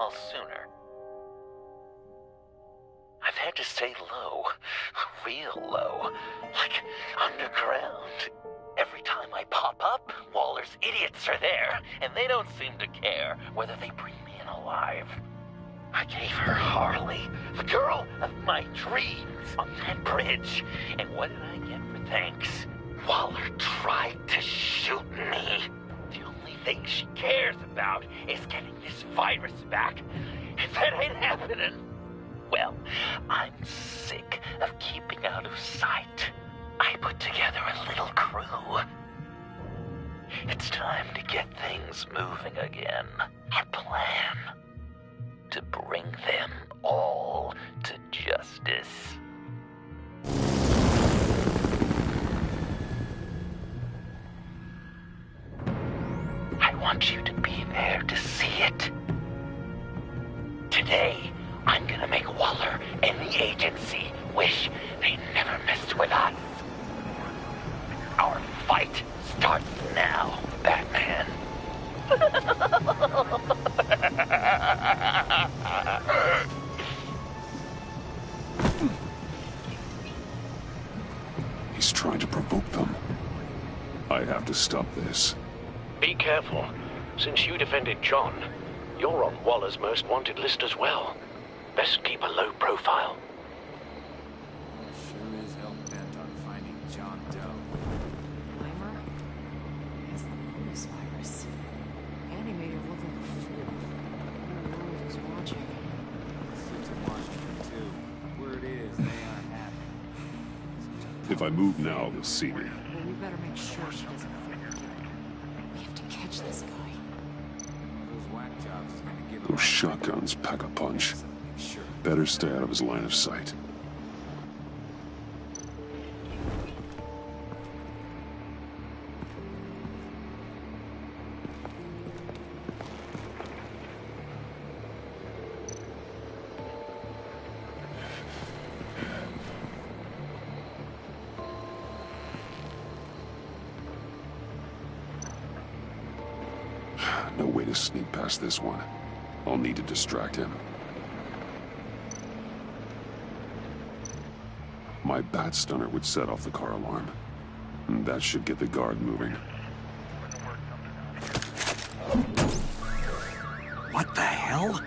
Hall sooner. I've had to stay low, real low, like underground. Every time I pop up, Waller's idiots are there, and they don't seem to care whether they bring me in alive. I gave her Harley, the girl of my dreams, on that bridge, and what did I get for thanks? Waller tried to shoot me. The only thing she cares about is getting this virus back. If that ain't happening, well, I'm sick of keeping out of sight. I put together a little crew. It's time to get things moving again. Our plan: to bring them all to justice. I want you to be there to see it. Today, I'm gonna make Waller and the agency wish they never messed with us. Our fight starts now, Batman. He's trying to provoke them. I have to stop this. Be careful. Since you defended John, you're on Waller's most wanted list as well. Best keep a low profile. Sure is hell bent on finding John Doe. Weimer? It's the bonus virus. And he made her look like a fool. The world is watching. Suits in Washington, too. Word is, they aren't happy. If I move now, they'll see me. Well, we better make sure she doesn't forget. We have to catch this guy. Those whack jobs is gonna give him Those shotguns pack a punch. Sure. Better stay out of his line of sight. No way to sneak past this one. I'll need to distract him. My bat stunner would set off the car alarm. And that should get the guard moving. What the hell?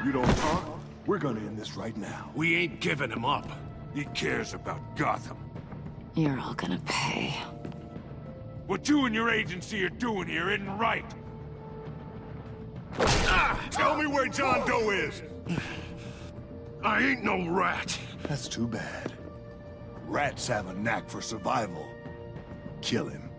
You don't talk? We're gonna end this right now. We ain't giving him up. He cares about Gotham. You're all gonna pay. What you and your agency are doing here isn't right. Tell me where John Doe is! I ain't no rat. That's too bad. Rats have a knack for survival. Kill him.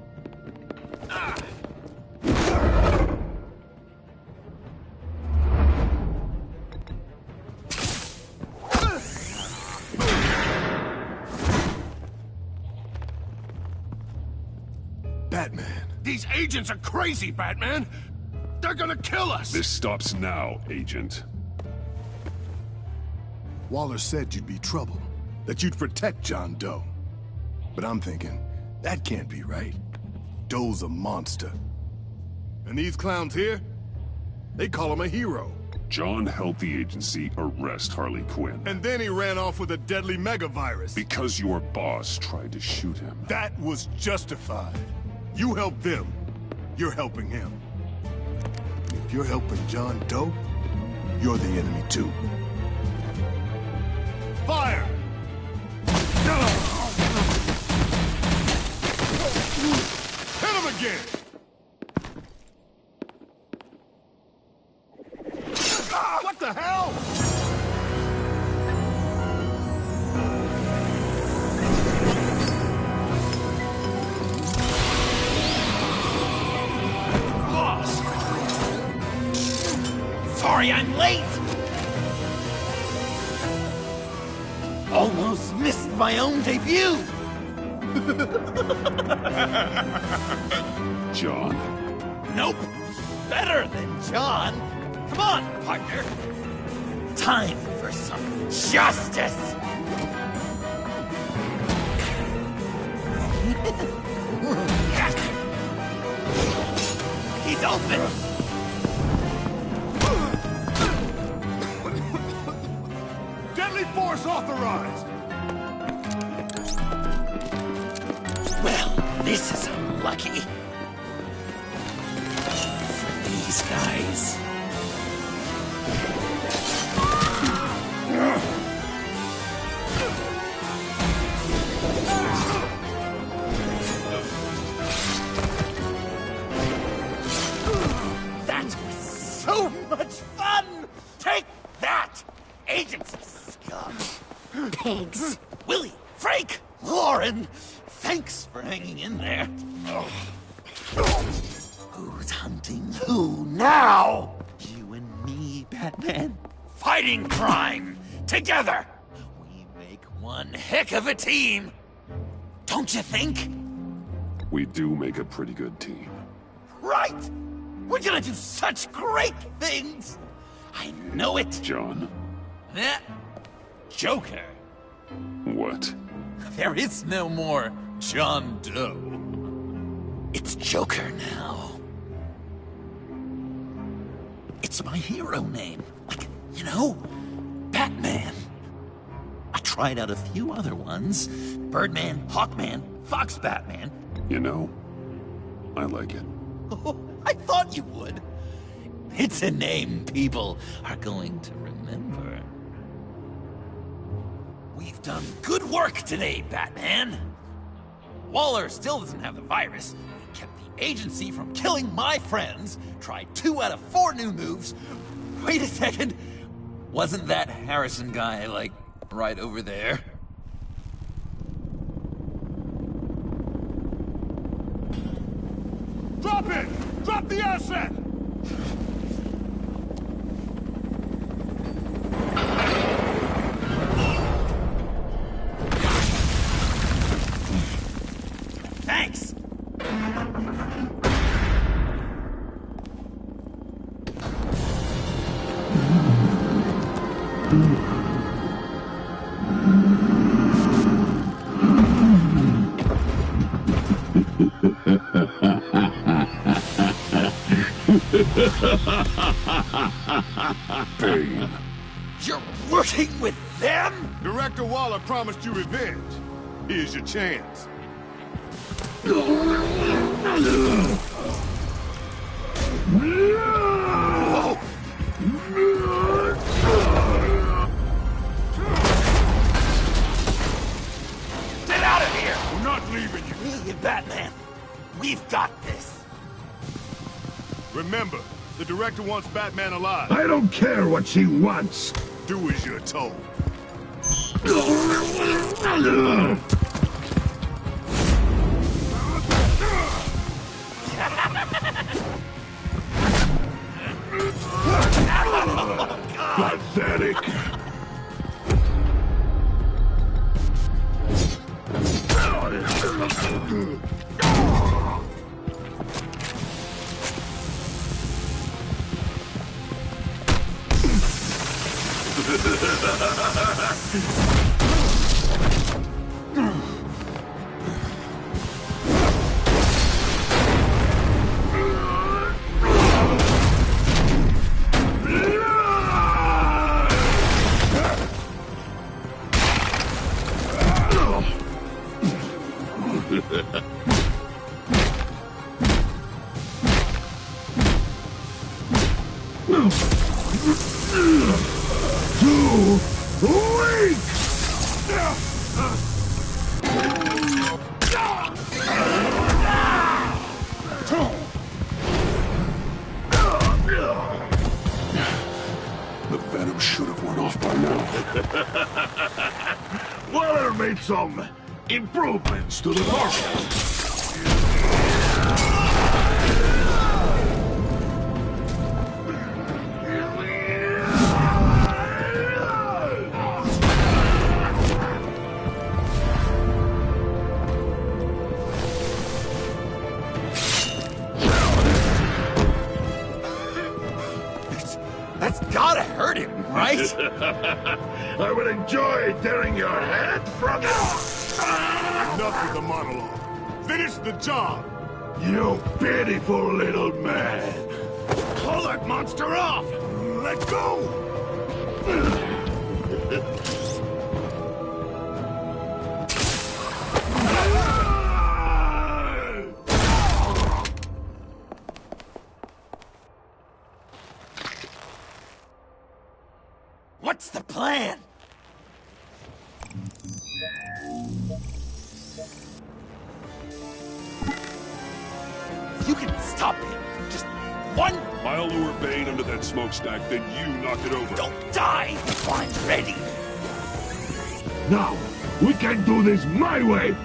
Batman. These agents are crazy, Batman. They're gonna kill us. This stops now, Agent. Waller said you'd be trouble, that you'd protect John Doe. But I'm thinking, that can't be right. Doe's a monster. And these clowns here, they call him a hero. John helped the agency arrest Harley Quinn. And then he ran off with a deadly megavirus. Because your boss tried to shoot him. That was justified. You helped them, you're helping him. If you're helping John Doe, you're the enemy too. Fire! Hit him again! What the hell? Sorry I'm late! Almost missed my own debut! John? Nope! Better than John! Come on, partner! Time for some justice! dolphin! Deadly force authorized! Well, this is unlucky. For these guys. That was so much fun! Take that, agents of scum! Pigs. Willie, Frank, Lauren, thanks for hanging in there. Who's hunting who now? You and me, Batman. Fighting crime together. We make one heck of a team. Don't you think? We do make a pretty good team. Right. We're gonna do such great things. I know it. John, Eh? Joker. what? There is no more John Doe. It's Joker now. It's my hero name. Like, you know, Batman. I tried out a few other ones. Birdman, Hawkman, Fox Batman. You know, I like it. Oh, I thought you would. It's a name people are going to remember. We've done good work today, Batman. Waller still doesn't have the virus. We kept the agency from killing my friends. Tried 2 out of 4 new moves. Wait a second. Wasn't that Harrison guy, like, right over there? Drop it! Drop the asset! Thanks! Bane. You're working with them? Director Waller promised you revenge. Here's your chance. Whoa! Get out of here! We're not leaving you. Really, Batman? We've got this. Remember, the director wants Batman alive. I don't care what she wants. Do as you're told. Pathetic. Too weak! The venom should have worn off by now. Waller made some improvements to the market. That's gotta hurt him, right? I would enjoy tearing your head from you. Enough with the monologue. Finish the job. You pitiful little man! Pull that monster off! Let go! What's the plan? You can stop him. Just one. I'll lure Bane under that smokestack, then you knock it over. Don't die. I'm ready. Now, we can do this my way!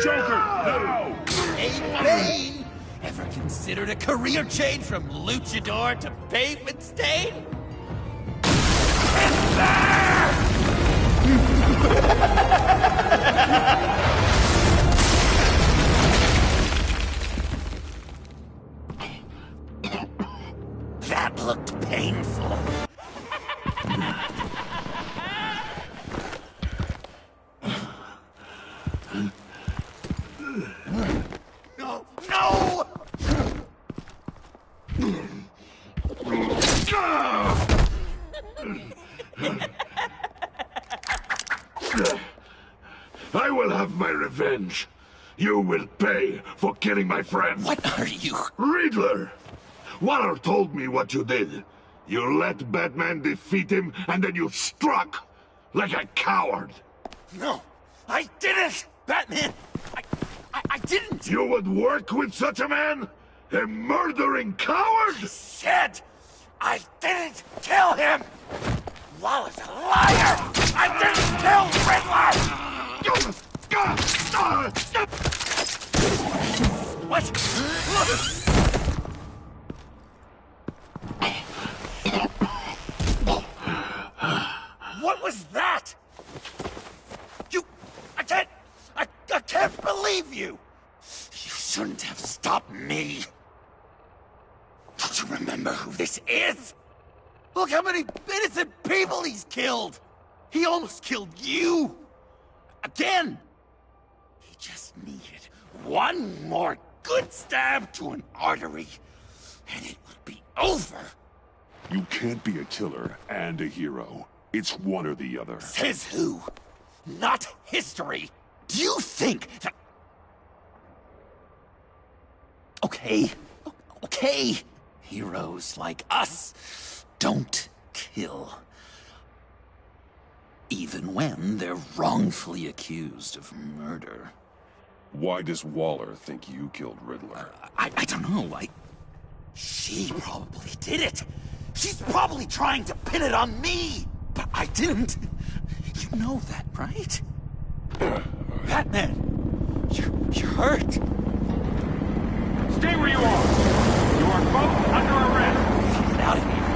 Joker, now! Hey, Bane! Ever considered a career change from luchador to pavement stain? That looked painful. No! No! I will have my revenge. You will pay for killing my friend. What are you? Riddler! Waller told me what you did. You let Batman defeat him, and then you struck like a coward. No, I didn't, Batman. I didn't. You would work with such a man? A murdering coward? Said I didn't kill him. Waller's a liar. I didn't kill Riddler. What? What was that? I can't believe you! You shouldn't have stopped me! Don't you remember who this is? Look how many innocent people he's killed! He almost killed you! Again! He just needed one more good stab to an artery, and it would be over! You can't be a killer and a hero. It's one or the other. Says who? Not history! Do you think that... Okay. Okay. Heroes like us don't kill. Even when they're wrongfully accused of murder. Why does Waller think you killed Riddler? I don't know. She probably did it. She's probably trying to pin it on me. But I didn't. You know that, right? Batman, you're hurt. Stay where you are! You are both under arrest! Get out of here.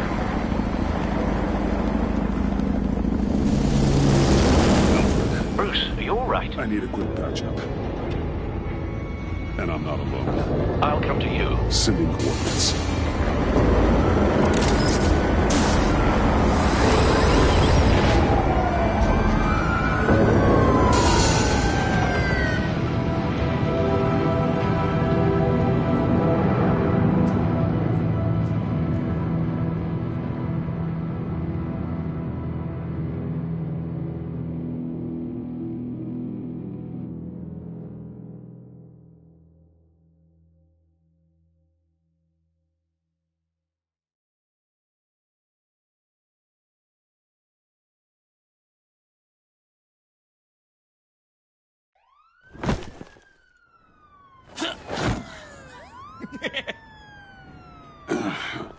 Bruce, are you all right? I need a quick patch-up. And I'm not alone. I'll come to you. Sending coordinates.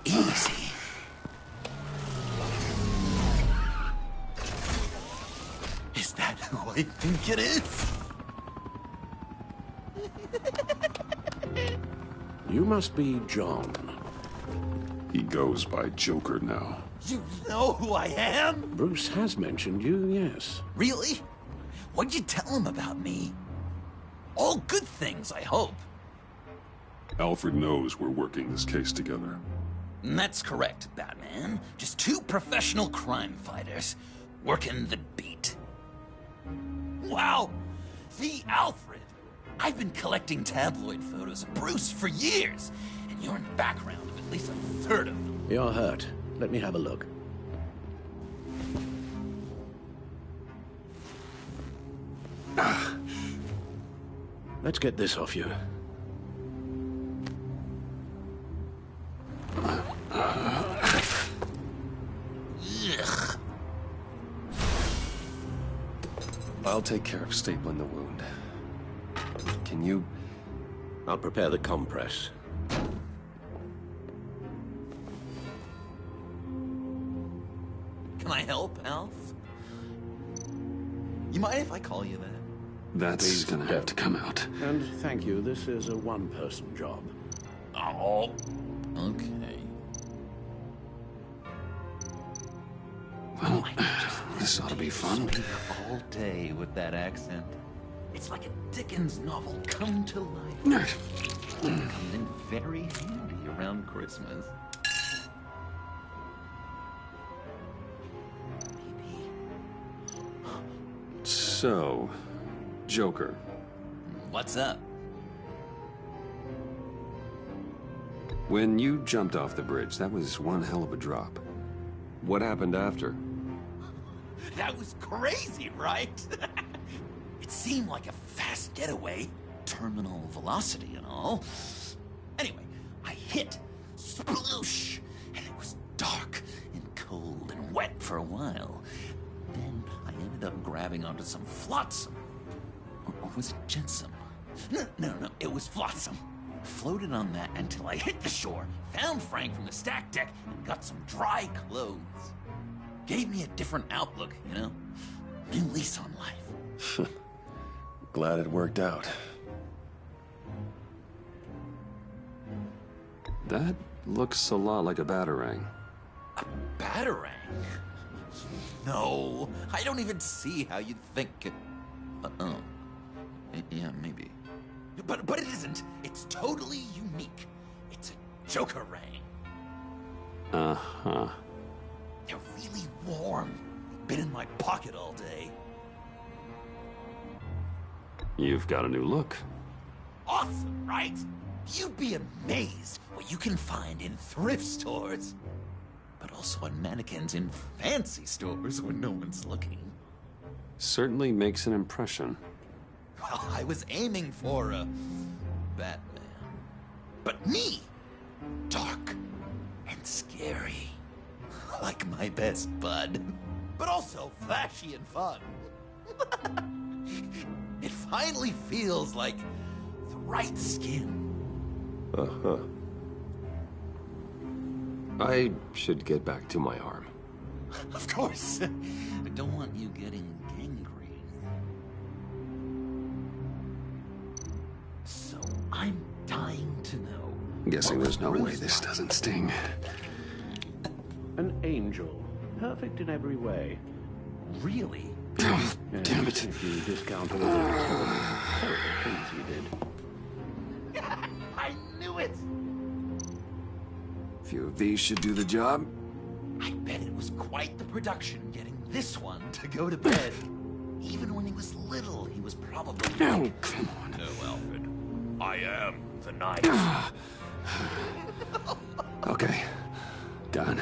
Easy. Is that who I think it is? You must be John. He goes by Joker now. You know who I am? Bruce has mentioned you, yes. Really? What'd you tell him about me? All good things, I hope. Alfred knows we're working this case together. That's correct, Batman. Just two professional crime fighters working the beat. Wow! The Alfred! I've been collecting tabloid photos of Bruce for years, and you're in the background of at least a third of them. You're hurt. Let me have a look. Let's get this off you. Ugh. I'll take care of stapling the wound. Can you... I'll prepare the compress. Can I help, Alf? You mind if I call you that? That's Please gonna have to come out. And thank you, this is a one-person job. Oh, okay. Well, this ought to be fun. All day with that accent. It's like a Dickens novel come to life. Comes in very handy around Christmas. So, Joker. What's up? When you jumped off the bridge, that was one hell of a drop. What happened after? That was crazy, right? It seemed like a fast getaway, terminal velocity and all. Anyway, I hit, sploosh, and it was dark and cold and wet for a while. Then I ended up grabbing onto some flotsam. Or was it jetsam? No, it was flotsam. Floated on that until I hit the shore, found Frank from the stack deck, and got some dry clothes. Gave me a different outlook, you know? New lease on life. Glad it worked out. That looks a lot like a batarang. A batarang? No, I don't even see how you'd think it... oh. Yeah, maybe. But it isn't. It's totally unique. It's a Joker-rang. Uh-huh. They're really warm. Been in my pocket all day. You've got a new look. Awesome, right? You'd be amazed what you can find in thrift stores. But also on mannequins in fancy stores when no one's looking. Certainly makes an impression. Well, I was aiming for a Batman. But me! Dark and scary. Like my best bud. But also flashy and fun. It finally feels like the right skin. Uh-huh. I should get back to my arm. Of course. I don't want you getting gangrene. So I'm dying to know. Guessing there's no way this doesn't sting. An angel. Perfect in every way. Really? Oh, Yes, damn it. If you discount all the terrible things he did. I knew it! A few of these should do the job. I bet it was quite the production getting this one to go to bed. Even when he was little, he was probably Oh, like, come on. No, Alfred. I am the knight. Okay. Done.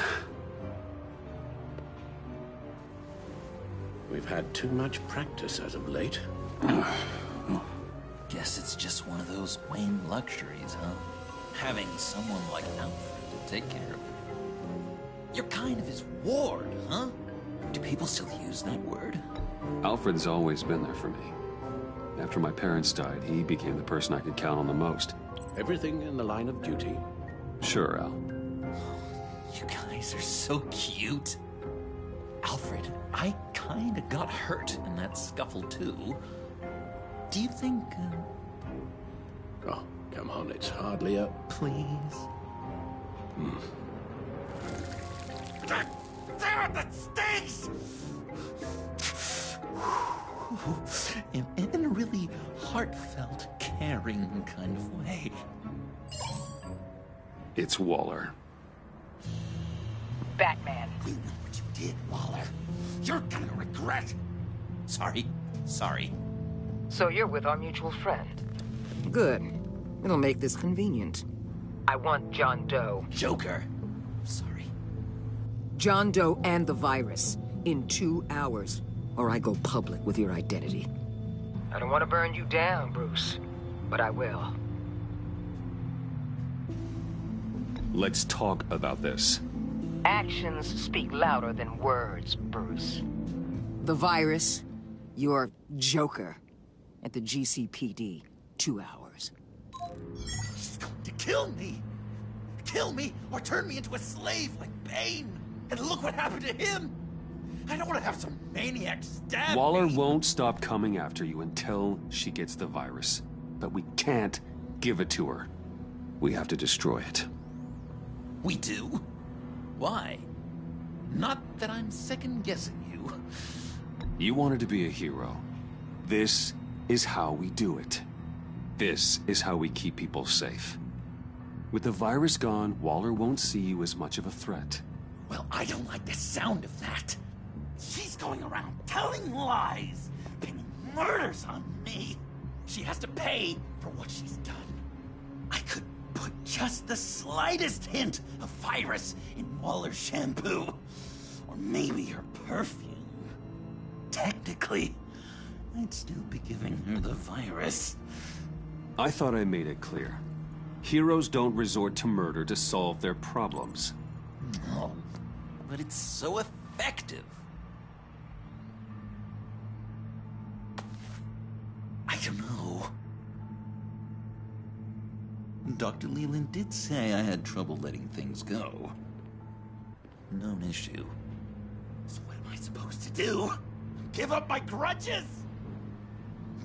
We've had too much practice as of late. Guess it's just one of those Wayne luxuries, huh? Having someone like Alfred to take care of you. You're kind of his ward, huh? Do people still use that word? Alfred's always been there for me. After my parents died, he became the person I could count on the most. Everything in the line of duty. Sure, Al. You guys are so cute. Alfred, I kinda got hurt in that scuffle too. Do you think, Oh, come on, it's hardly a... please? God damn it, that stinks! In a really heartfelt, caring kind of way. It's Waller. Batman. You know what you did, Waller. You're gonna regret. Sorry. So you're with our mutual friend. Good. It'll make this convenient. I want John Doe. Joker. Sorry. John Doe and the virus. In 2 hours. Or I go public with your identity. I don't want to burn you down, Bruce. But I will. Let's talk about this. Actions speak louder than words, Bruce. The virus. Your Joker. At the GCPD. 2 hours. She's going to kill me. Kill me or turn me into a slave like Bane. And look what happened to him. I don't want to have some maniac stab Waller me. won't stop coming after you until she gets the virus. But we can't give it to her. We have to destroy it. We do? Why? Not that I'm second-guessing you. You wanted to be a hero. This is how we do it. This is how we keep people safe. With the virus gone, Waller won't see you as much of a threat. Well, I don't like the sound of that. She's going around telling lies, pinning murders on me. She has to pay for what she's done. I could put just the slightest hint of virus in Waller's shampoo. Or maybe her perfume. Technically, I'd still be giving her the virus. I thought I made it clear. Heroes don't resort to murder to solve their problems. No, but it's so effective. I don't know. Dr. Leland did say I had trouble letting things go. Known issue. So what am I supposed to do? Give up my grudges?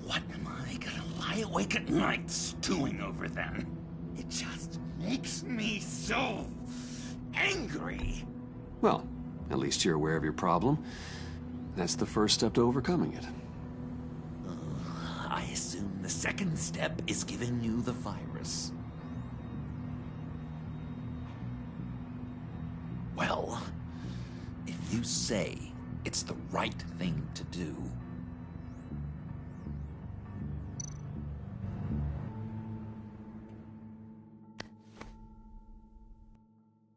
What am I gonna lie awake at night stewing over then? It just makes me so angry. Well, at least you're aware of your problem. That's the first step to overcoming it. I assume the second step is giving you the virus. Well, if you say it's the right thing to do,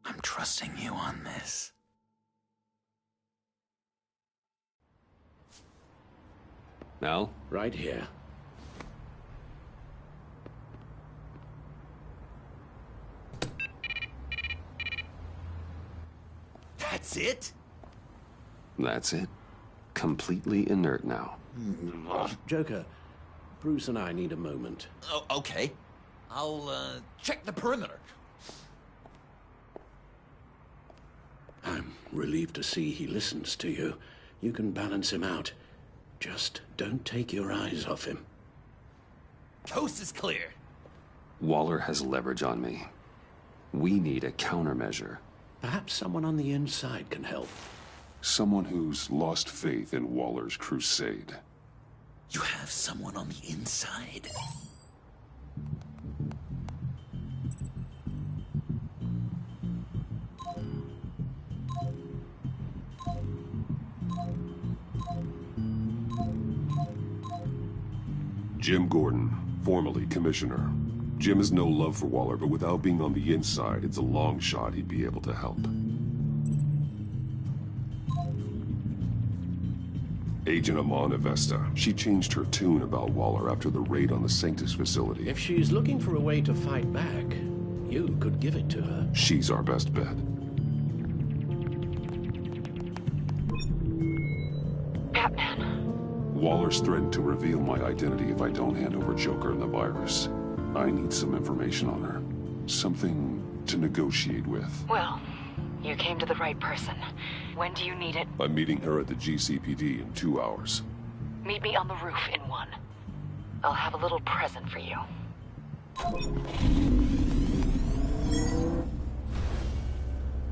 I'm trusting you on this. Al? Right here. That's it? That's it. Completely inert now. Joker, Bruce and I need a moment. Oh, okay. I'll, check the perimeter. I'm relieved to see he listens to you. You can balance him out. Just don't take your eyes off him. Coast is clear. Waller has leverage on me. We need a countermeasure. Perhaps someone on the inside can help. Someone who's lost faith in Waller's crusade. You have someone on the inside? Jim Gordon, formerly commissioner. Jim has no love for Waller, but without being on the inside, it's a long shot he'd be able to help. Agent Amana Vesta. She changed her tune about Waller after the raid on the Sanctus facility. If she's looking for a way to fight back, you could give it to her. She's our best bet. Batman. Waller's threatened to reveal my identity if I don't hand over Joker and the virus. I need some information on her. Something to negotiate with. Well, you came to the right person. When do you need it? I'm meeting her at the GCPD in 2 hours. Meet me on the roof in 1. I'll have a little present for you.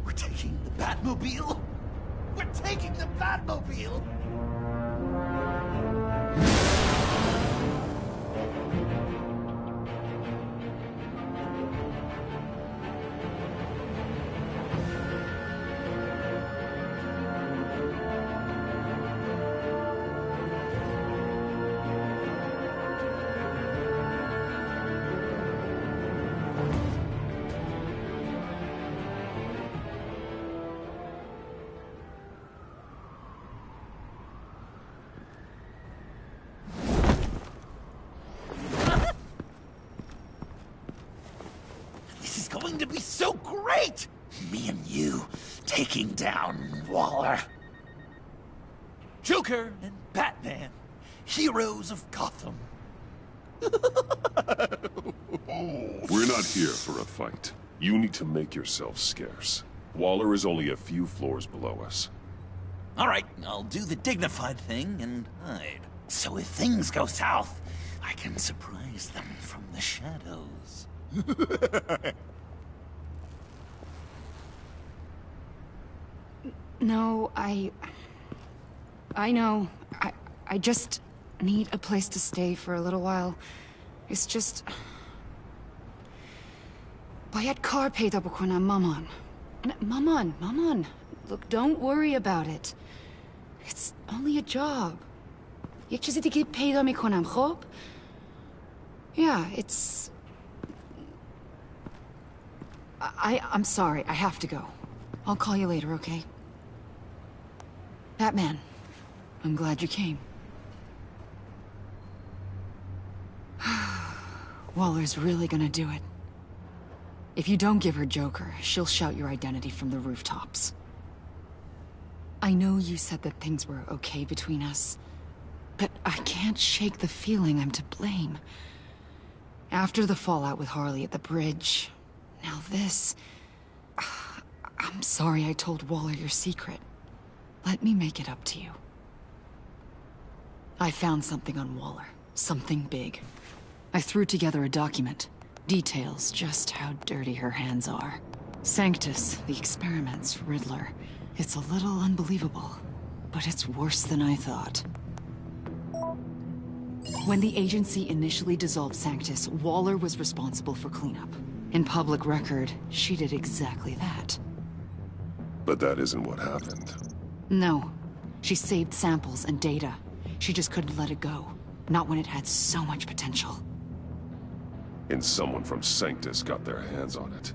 We're taking the Batmobile? We're taking the Batmobile! could be so great! Me and you taking down Waller. Joker and Batman, heroes of Gotham. We're not here for a fight. You need to make yourself scarce. Waller is only a few floors below us. All right, I'll do the dignified thing and hide. So if things go south, I can surprise them from the shadows. No, I know. I just need a place to stay for a little while. It's just... باید کار پیدا بکنم مامان. مامان. Look, don't worry about it. It's only a job. یک چیزی دیگه پیدا میکنم، خب؟ Yeah, it's... I'm sorry, I have to go. I'll call you later, okay? Batman, I'm glad you came. Waller's really gonna do it. If you don't give her Joker, she'll shout your identity from the rooftops. I know you said that things were okay between us, but I can't shake the feeling I'm to blame. After the fallout with Harley at the bridge, now this... I'm sorry I told Waller your secret. Let me make it up to you. I found something on Waller. Something big. I threw together a document. Details just how dirty her hands are. Sanctus, the experiments, Riddler. It's a little unbelievable, but it's worse than I thought. When the agency initially dissolved Sanctus, Waller was responsible for cleanup. In public record, she did exactly that. But that isn't what happened. No. She saved samples and data. She just couldn't let it go. Not when it had so much potential. And someone from Sanctus got their hands on it.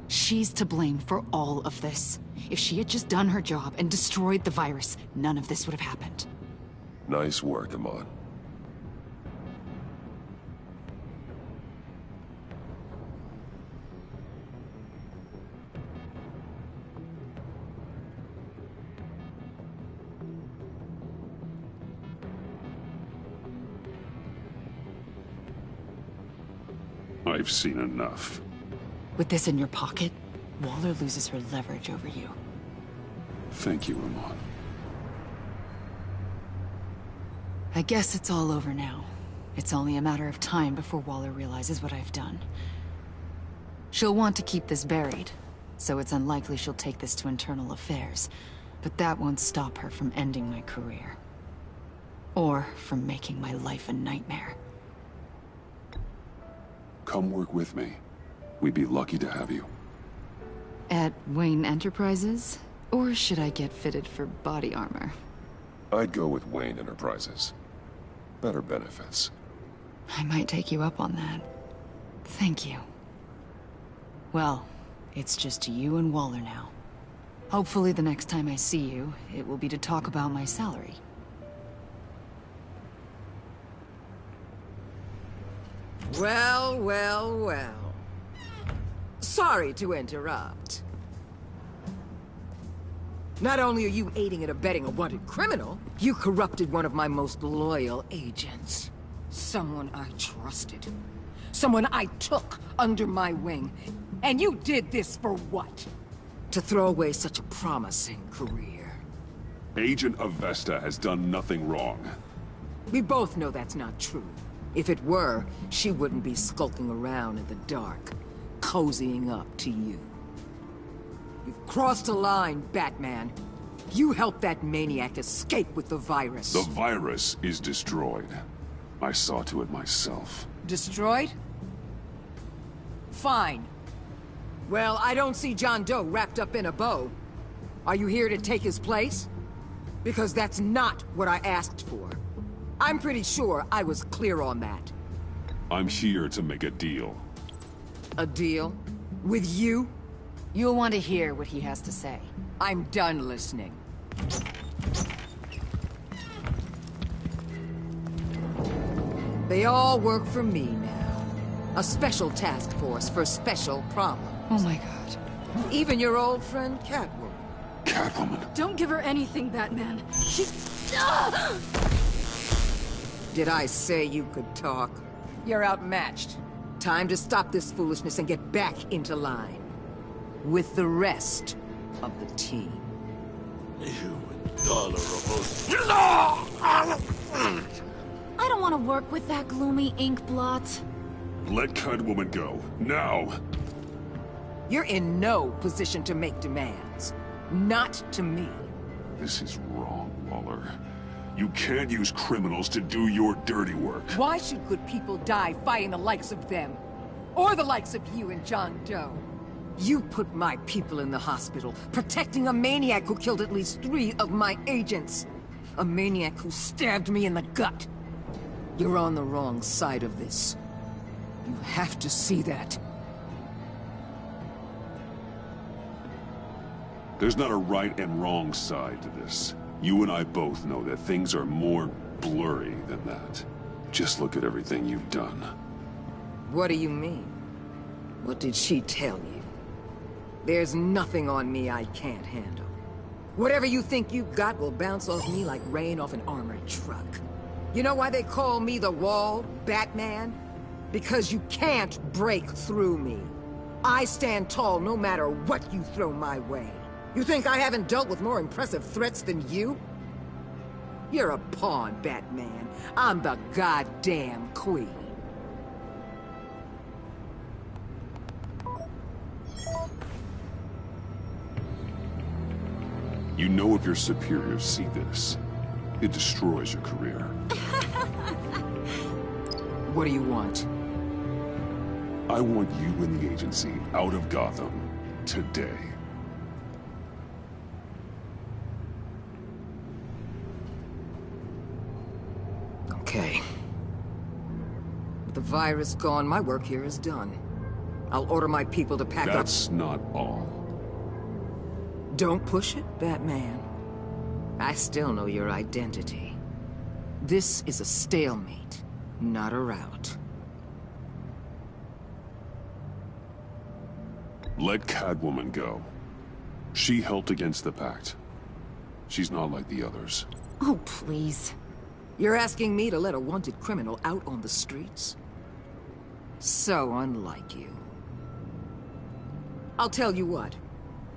She's to blame for all of this. If she had just done her job and destroyed the virus, none of this would have happened. Nice work, Amon. I've seen enough. With this in your pocket, Waller loses her leverage over you. Thank you, Amon. I guess it's all over now. It's only a matter of time before Waller realizes what I've done. She'll want to keep this buried, so it's unlikely she'll take this to internal affairs. But that won't stop her from ending my career. Or from making my life a nightmare. Come work with me. We'd be lucky to have you. At Wayne Enterprises? Or should I get fitted for body armor? I'd go with Wayne Enterprises. Better benefits. I might take you up on that. Thank you. Well, it's just you and Waller now. Hopefully the next time I see you, it will be to talk about my salary. Well. Sorry to interrupt. Not only are you aiding and abetting a wanted criminal, you corrupted one of my most loyal agents. Someone I trusted. Someone I took under my wing. And you did this for what? To throw away such a promising career. Agent Avesta has done nothing wrong. We both know that's not true. If it were, she wouldn't be skulking around in the dark, cozying up to you. You've crossed a line, Batman. You helped that maniac escape with the virus. The virus is destroyed. I saw to it myself. Destroyed? Fine. Well, I don't see John Doe wrapped up in a bow. Are you here to take his place? Because that's not what I asked for. I'm pretty sure I was clear on that. I'm here to make a deal. A deal? With you? You'll want to hear what he has to say. I'm done listening. They all work for me now. A special task force for special problems. Oh my god. Even your old friend Catwoman. Catwoman? Don't give her anything, Batman. She... Did I say you could talk? You're outmatched. Time to stop this foolishness and get back into line. With the rest of the team. You intolerable... I don't want to work with that gloomy ink blot. Let Catwoman go. Now! You're in no position to make demands. Not to me. This is wrong, Waller. You can't use criminals to do your dirty work. Why should good people die fighting the likes of them? Or the likes of you and John Doe? You put my people in the hospital, protecting a maniac who killed at least 3 of my agents. A maniac who stabbed me in the gut. You're on the wrong side of this. You have to see that. There's not a right and wrong side to this. You and I both know that things are more blurry than that. Just look at everything you've done. What do you mean? What did she tell you? There's nothing on me I can't handle. Whatever you think you got will bounce off me like rain off an armored truck. You know why they call me the Wall, Batman? Because you can't break through me. I stand tall no matter what you throw my way. You think I haven't dealt with more impressive threats than you? You're a pawn, Batman. I'm the goddamn queen. You know if your superiors see this, it destroys your career. What do you want? I want you and the agency out of Gotham today. Okay. With the virus gone, my work here is done. I'll order my people to pack up. That's not all. Don't push it, Batman. I still know your identity. This is a stalemate, not a rout. Let Catwoman go. She helped against the Pact. She's not like the others. Oh, please. You're asking me to let a wanted criminal out on the streets? So unlike you. I'll tell you what.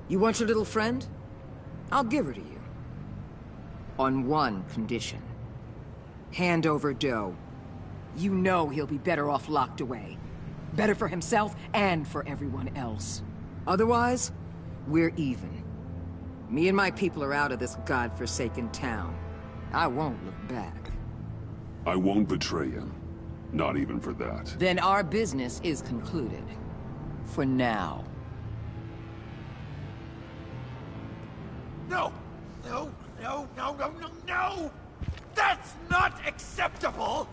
You want your little friend? I'll give her to you. On one condition. Hand over Doe. You know he'll be better off locked away. Better for himself and for everyone else. Otherwise, we're even. Me and my people are out of this godforsaken town. I won't look back. I won't betray him. Not even for that. Then our business is concluded. For now. No! No! No! No! No! No! No! That's not acceptable!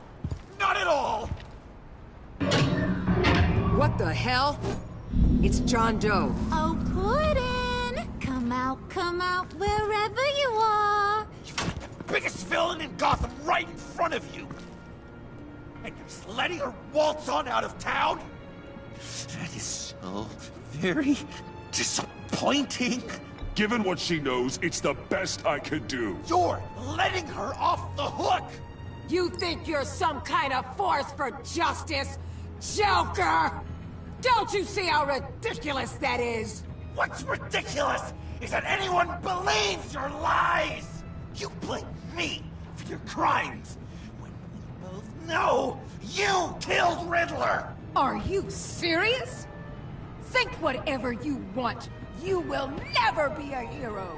Not at all! What the hell? It's John Doe. Oh, Puddin'! Come out, wherever you are! You've got the biggest villain in Gotham right in front of you! And you're just letting her waltz on out of town? That is so very disappointing. Given what she knows, it's the best I could do. You're letting her off the hook! You think you're some kind of force for justice, Joker? Don't you see how ridiculous that is? What's ridiculous is that anyone believes your lies! You blame me for your crimes, when we both know you killed Riddler! Are you serious? Think whatever you want. You will never be a hero!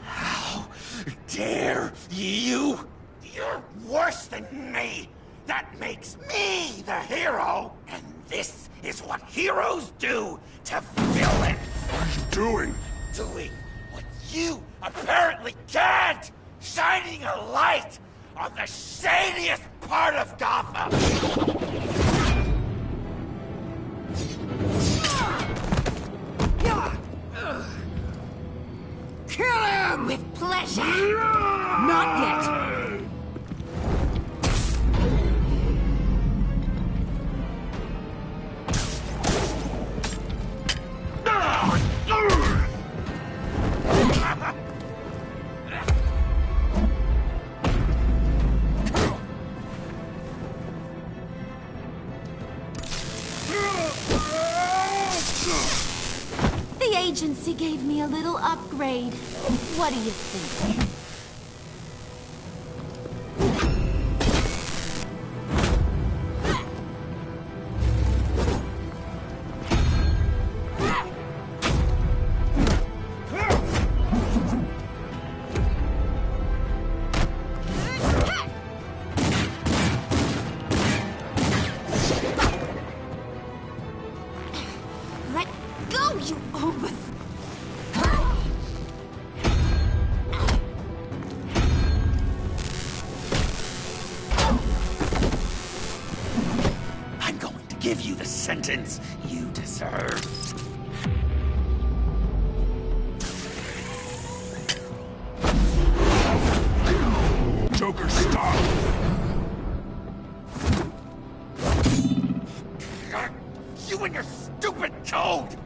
How dare you? You're worse than me! That makes me the hero! And this is what heroes do to villains! What are you doing? Doing what you apparently can't! Shining a light on the shadiest part of Gotham! Kill him! With pleasure! Not yet! agency gave me a little upgrade. What do you think? Let go, you over... I'm going to give you the sentence you deserve. Joker, stop! You and your stupid toad!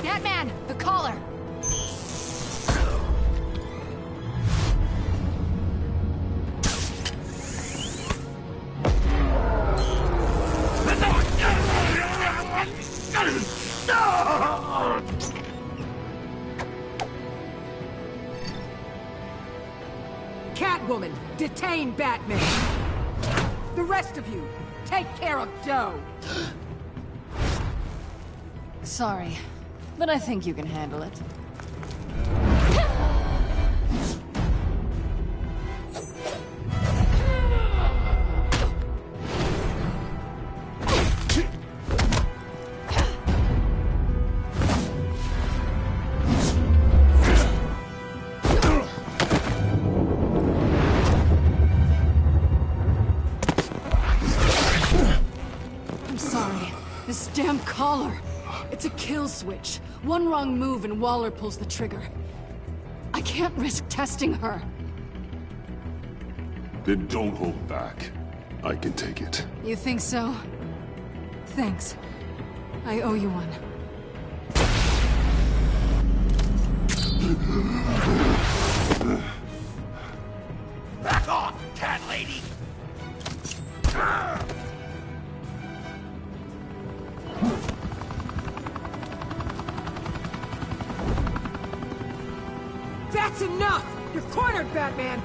Batman, the collar! Catwoman, detain Batman! The rest of you, take care of Joe! Sorry, but I think you can handle it. I'm sorry. This damn collar. It's a kill switch. One wrong move and Waller pulls the trigger. I can't risk testing her. Then don't hold back. I can take it. You think so? Thanks. I owe you one. Back off, cat lady! That's enough! You're cornered, Batman!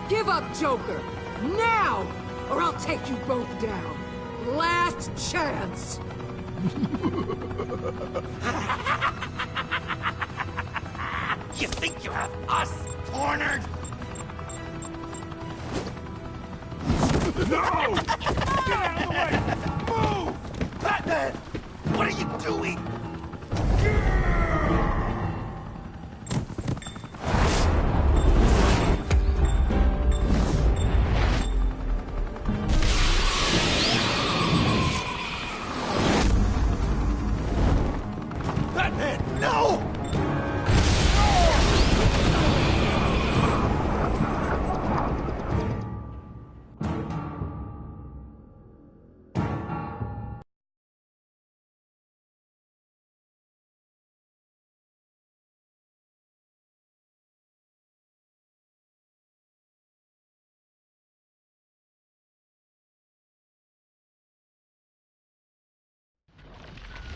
Give up, Joker! Now! Or I'll take you both down! Last chance! You think you have us cornered? No! Get out of the way! Move! Batman! What are you doing? Batman, no!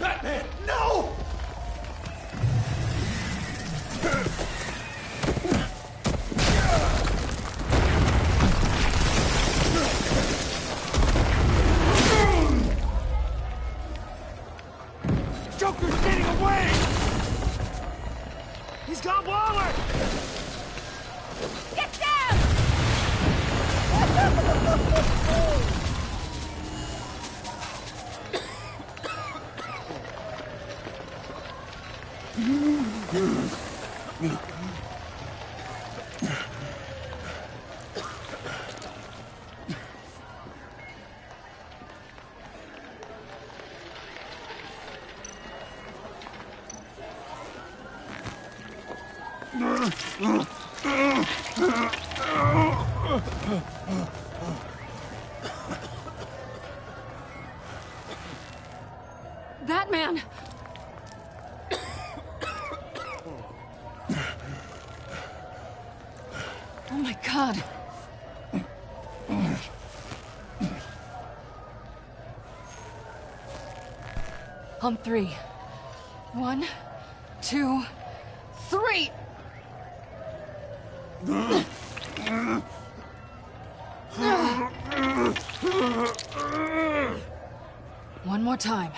Batman, no! Joker's getting away! He's got Waller! Get down! Batman! Oh my god. On 3. 1, 2, 3! One more time.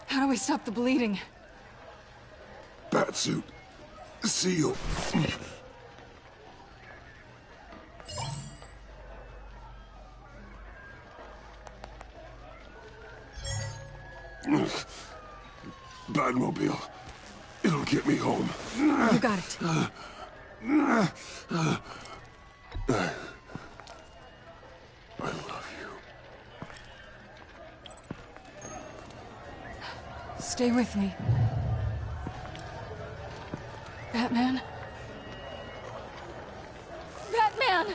How do we stop the bleeding? Batsuit. Seal. Batmobile. It'll get me home. You got it. I love you. Stay with me. Batman? Batman!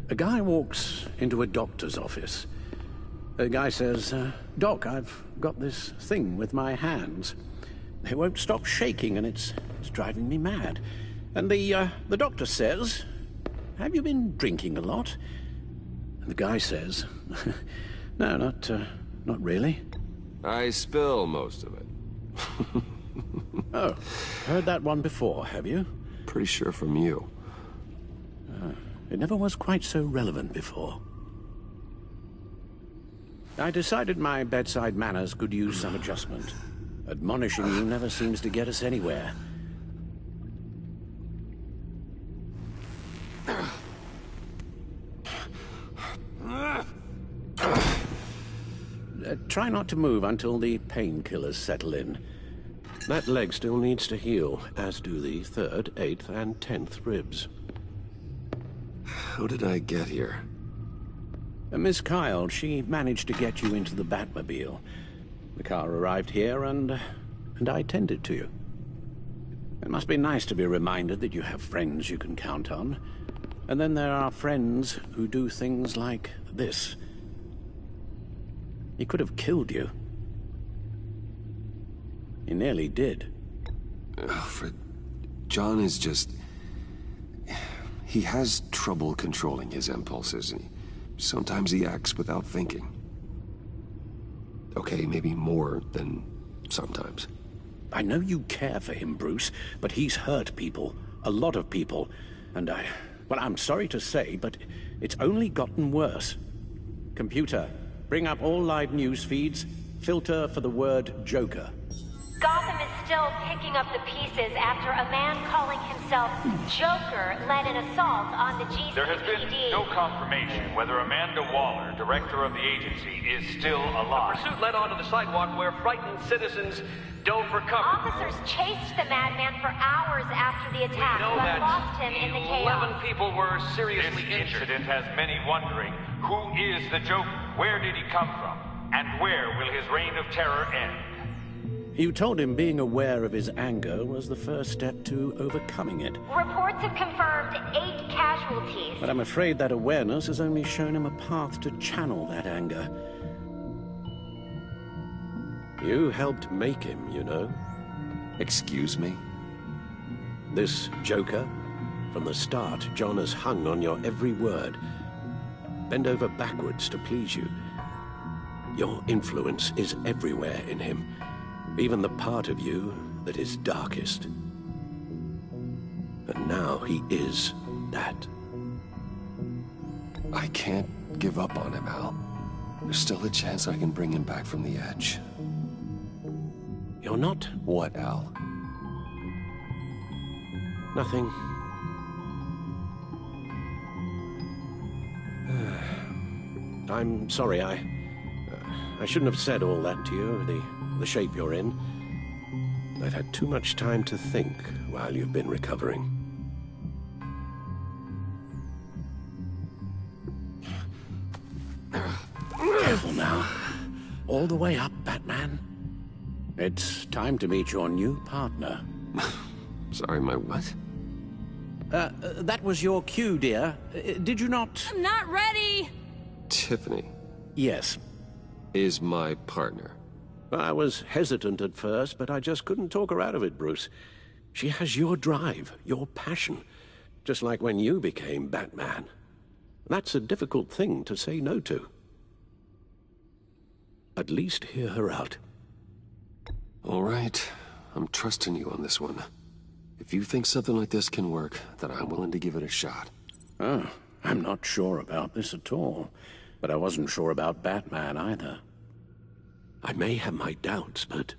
A guy walks into a doctor's office. The guy says, Doc, I've got this thing with my hands. They won't stop shaking and it's driving me mad. And the doctor says, have you been drinking a lot? And the guy says, no, not really. I spill most of it. Oh, heard that one before, have you? Pretty sure from you. It never was quite so relevant before. I decided my bedside manners could use some adjustment. Admonishing you never seems to get us anywhere. Try not to move until the painkillers settle in. That leg still needs to heal, as do the 3rd, 8th, and 10th ribs. How did I get here? Miss Kyle, she managed to get you into the Batmobile. The car arrived here, and I tended to you. It must be nice to be reminded that you have friends you can count on. And then there are friends who do things like this. He could have killed you. He nearly did. Alfred, John is just... He has trouble controlling his impulses. Sometimes he acts without thinking. Okay, maybe more than sometimes. I know you care for him, Bruce, but he's hurt people. A lot of people. And well, I'm sorry to say, but it's only gotten worse. Computer, bring up all live news feeds. Filter for the word Joker. Gotham is still picking up the pieces after a man calling himself Joker led an assault on the GCPD. There has been no confirmation whether Amanda Waller, director of the agency, is still alive. The pursuit led onto the sidewalk where frightened citizens dove for cover. Officers chased the madman for hours after the attack, but lost him in the chaos. 11 people were seriously injured. This incident has many wondering, who is the Joker? Where did he come from? And where will his reign of terror end? You told him being aware of his anger was the first step to overcoming it. Reports have confirmed 8 casualties. But I'm afraid that awareness has only shown him a path to channel that anger. You helped make him, you know. Excuse me? This Joker, from the start, John has hung on your every word. Bend over backwards to please you. Your influence is everywhere in him. Even the part of you that is darkest. And now he is that. I can't give up on him, Al. There's still a chance I can bring him back from the edge. You're not... What, Al? Nothing. I'm sorry, I shouldn't have said all that to you, the shape you're in. I've had too much time to think while you've been recovering. Careful now. All the way up, Batman. It's time to meet your new partner. Sorry, my what? That was your cue, dear. Did you not... I'm not ready! Tiffany. Yes. Is my partner. I was hesitant at first, but I just couldn't talk her out of it, Bruce. She has your drive, your passion, just like when you became Batman. That's a difficult thing to say no to. At least hear her out. All right. I'm trusting you on this one. If you think something like this can work, then I'm willing to give it a shot. Oh, I'm not sure about this at all. But I wasn't sure about Batman either. I may have my doubts, but...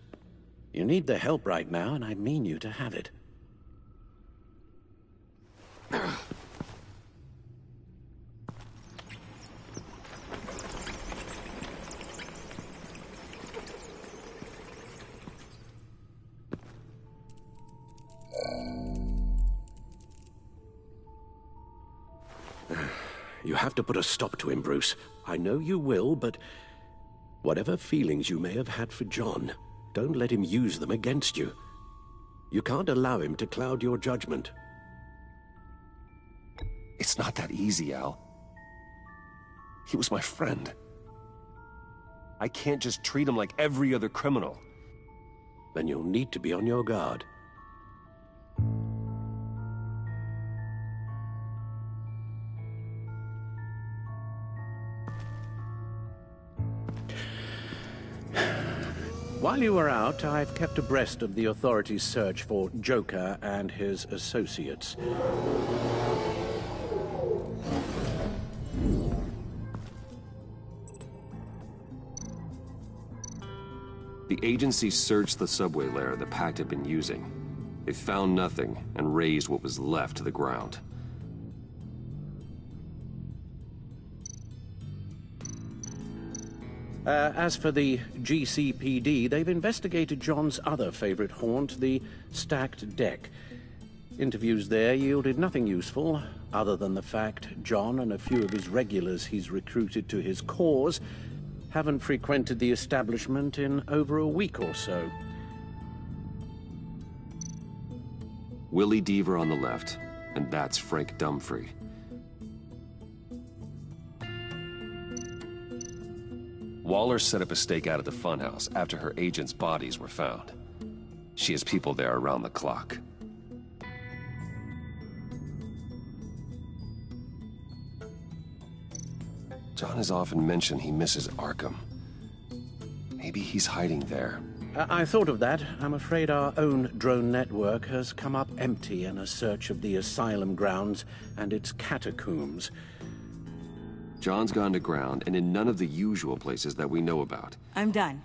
You need the help right now, and I mean you to have it. You have to put a stop to him, Bruce. I know you will, but... Whatever feelings you may have had for John, don't let him use them against you. You can't allow him to cloud your judgment. It's not that easy, Al. He was my friend. I can't just treat him like every other criminal. Then you'll need to be on your guard. While you were out, I've kept abreast of the authorities' search for Joker and his associates. The agency searched the subway lair the Pact had been using. They found nothing and razed what was left to the ground. As for the GCPD, they've investigated John's other favorite haunt, the stacked deck. Interviews there yielded nothing useful, other than the fact John and a few of his regulars he's recruited to his cause haven't frequented the establishment in over a week or so. Willie Deaver on the left, and that's Frank Dumfrey. Waller set up a stakeout at the funhouse after her agents' bodies were found. She has people there around the clock. John has often mentioned he misses Arkham. Maybe he's hiding there. I thought of that. I'm afraid our own drone network has come up empty in a search of the asylum grounds and its catacombs. John's gone to ground and in none of the usual places that we know about. I'm done.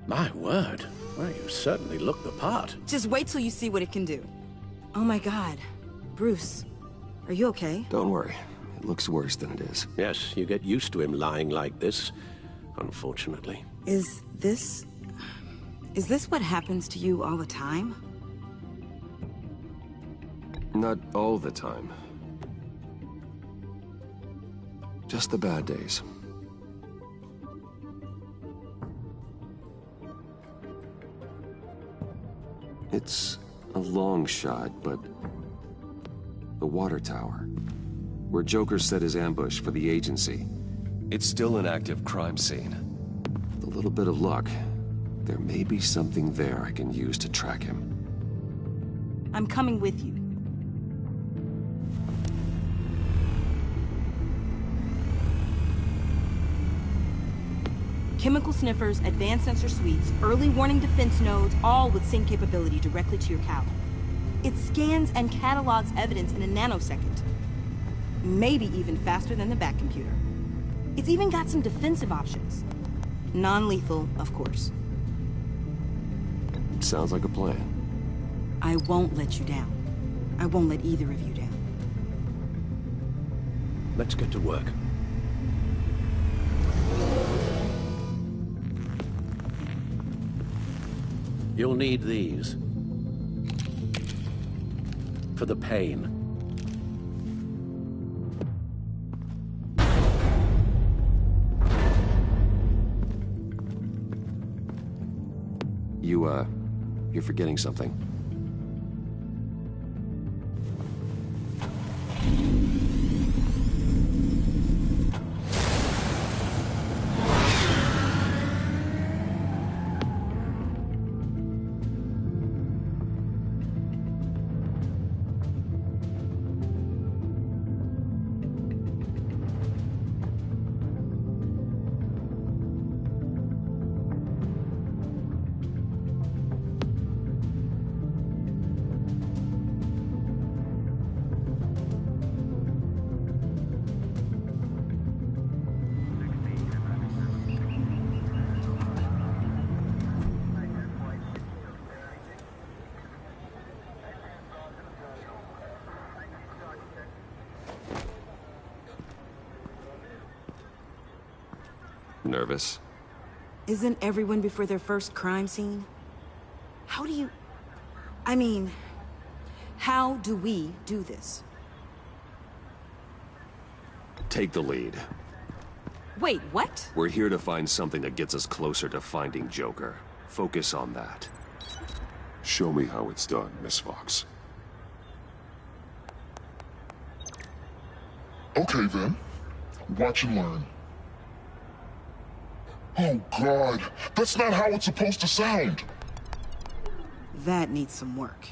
My word. Well, you certainly look the part. Just wait till you see what it can do. Oh my God. Bruce, are you okay? Don't worry. It looks worse than it is. Yes, you get used to him lying like this, unfortunately. Is this what happens to you all the time? Not all the time. Just the bad days. It's a long shot, but the water tower, where Joker set his ambush for the agency, it's still an active crime scene. With a little bit of luck, there may be something there I can use to track him. I'm coming with you. Chemical sniffers, advanced sensor suites, early warning defense nodes, all with sync capability directly to your cloud. It scans and catalogs evidence in a nanosecond. Maybe even faster than the Bat computer. It's even got some defensive options. Non-lethal, of course. Sounds like a plan. I won't let you down. I won't let either of you down. Let's get to work. You'll need these. For the pain. You're forgetting something. Nervous? Isn't everyone before their first crime scene? How do you... I mean, how do we do this? Take the lead. Wait, what? We're here to find something that gets us closer to finding Joker. Focus on that. Show me how it's done, Miss Fox. Okay then. Watch and learn. Oh God, that's not how it's supposed to sound. That needs some work.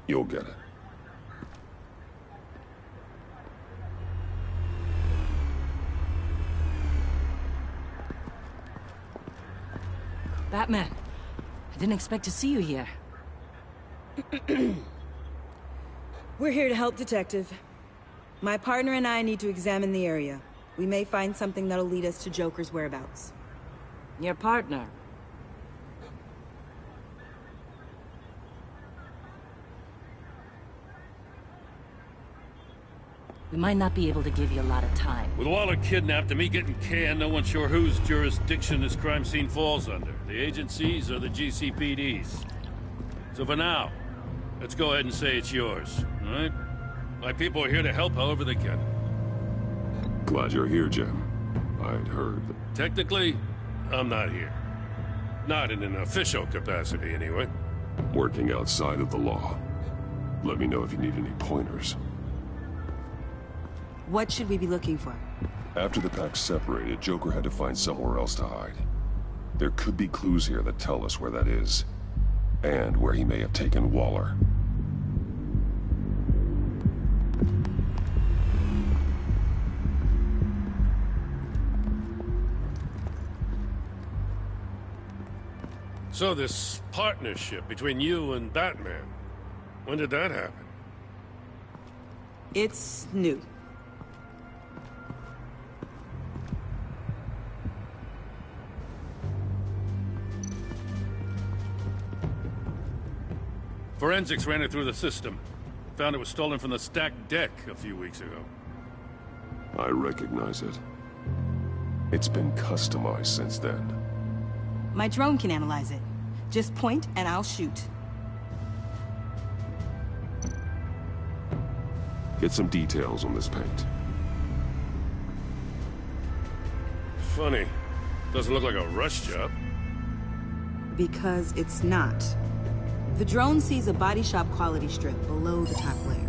You'll get it. Batman, I didn't expect to see you here. We're here to help, Detective. My partner and I need to examine the area. We may find something that'll lead us to Joker's whereabouts. Your partner? We might not be able to give you a lot of time. With Waller kidnapped and me getting canned, no one's sure whose jurisdiction this crime scene falls under. The agencies or the GCPD's. So for now, let's go ahead and say it's yours, all right? My people are here to help however they can. Glad you're here, Jim. I'd heard that... Technically, I'm not here. Not in an official capacity, anyway. Working outside of the law. Let me know if you need any pointers. What should we be looking for? After the pack separated, Joker had to find somewhere else to hide. There could be clues here that tell us where that is. And where he may have taken Waller. So this partnership between you and Batman, when did that happen? It's new. Forensics ran it through the system. Found it was stolen from the stacked deck a few weeks ago. I recognize it. It's been customized since then. My drone can analyze it. Just point and I'll shoot. Get some details on this paint. Funny. Doesn't look like a rush job. Because it's not. The drone sees a body shop quality strip below the top layer.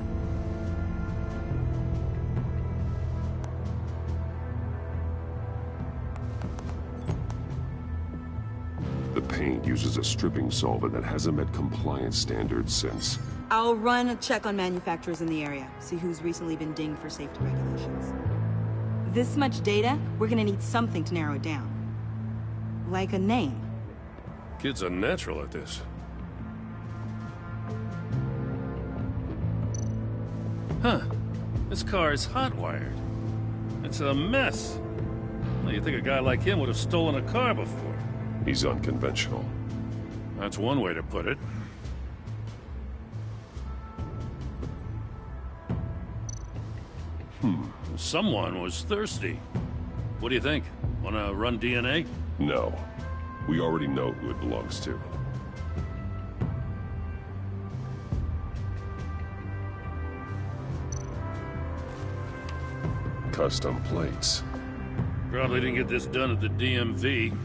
The paint uses a stripping solvent that hasn't met compliance standards since. I'll run a check on manufacturers in the area, see who's recently been dinged for safety regulations. This much data, we're gonna need something to narrow it down. Like a name. Kid's a natural at this. Huh. This car is hot-wired. It's a mess. Well, you think a guy like him would have stolen a car before? He's unconventional. That's one way to put it. Someone was thirsty. What do you think? Wanna run DNA? No. We already know who it belongs to. Custom plates. Probably didn't get this done at the DMV.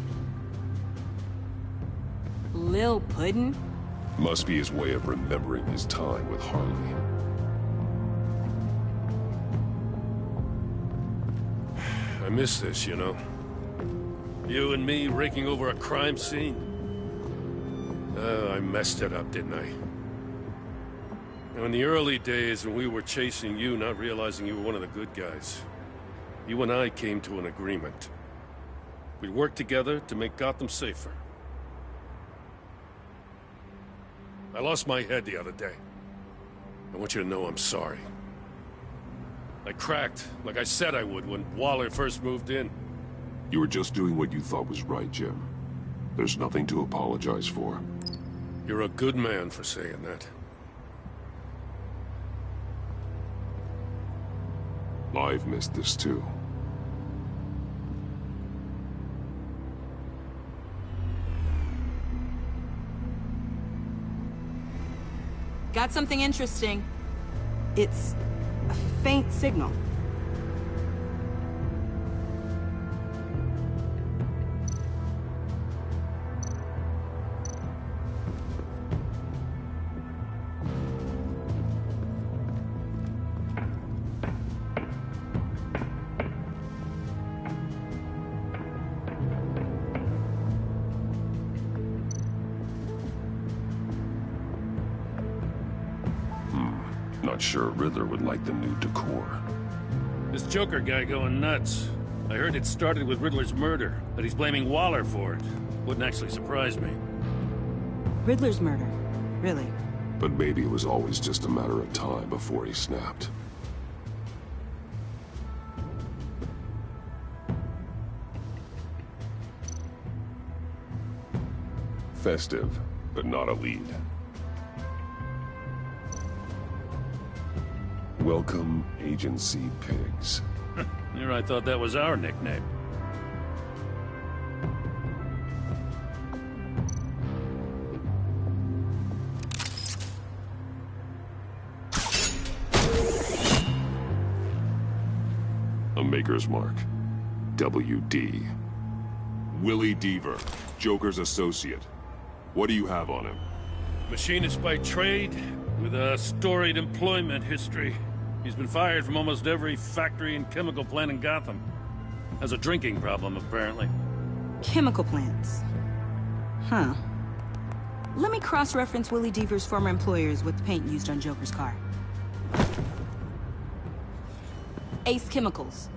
Lil Puddin'? Must be his way of remembering his time with Harley. I miss this, you know. You and me raking over a crime scene. I messed it up, didn't I? Now, in the early days when we were chasing you, not realizing you were one of the good guys, you and I came to an agreement. We'd work together to make Gotham safer. I lost my head the other day. I want you to know I'm sorry. I cracked, like I said I would when Waller first moved in. You were just doing what you thought was right, Jim. There's nothing to apologize for. You're a good man for saying that. I've missed this too. Got something interesting. It's a faint signal. Not sure Riddler would like the new decor. This Joker guy going nuts. I heard it started with Riddler's murder, but he's blaming Waller for it. Wouldn't actually surprise me. Riddler's murder? Really? But maybe it was always just a matter of time before he snapped. Festive, but not a lead. Welcome, Agency Pigs. Here I thought that was our nickname. A Maker's Mark. WD. Willie Deaver, Joker's associate. What do you have on him? Machinist by trade, with a storied employment history. He's been fired from almost every factory and chemical plant in Gotham. Has a drinking problem, apparently. Chemical plants. Huh. Let me cross-reference Willie Deaver's former employers with the paint used on Joker's car. Ace Chemicals.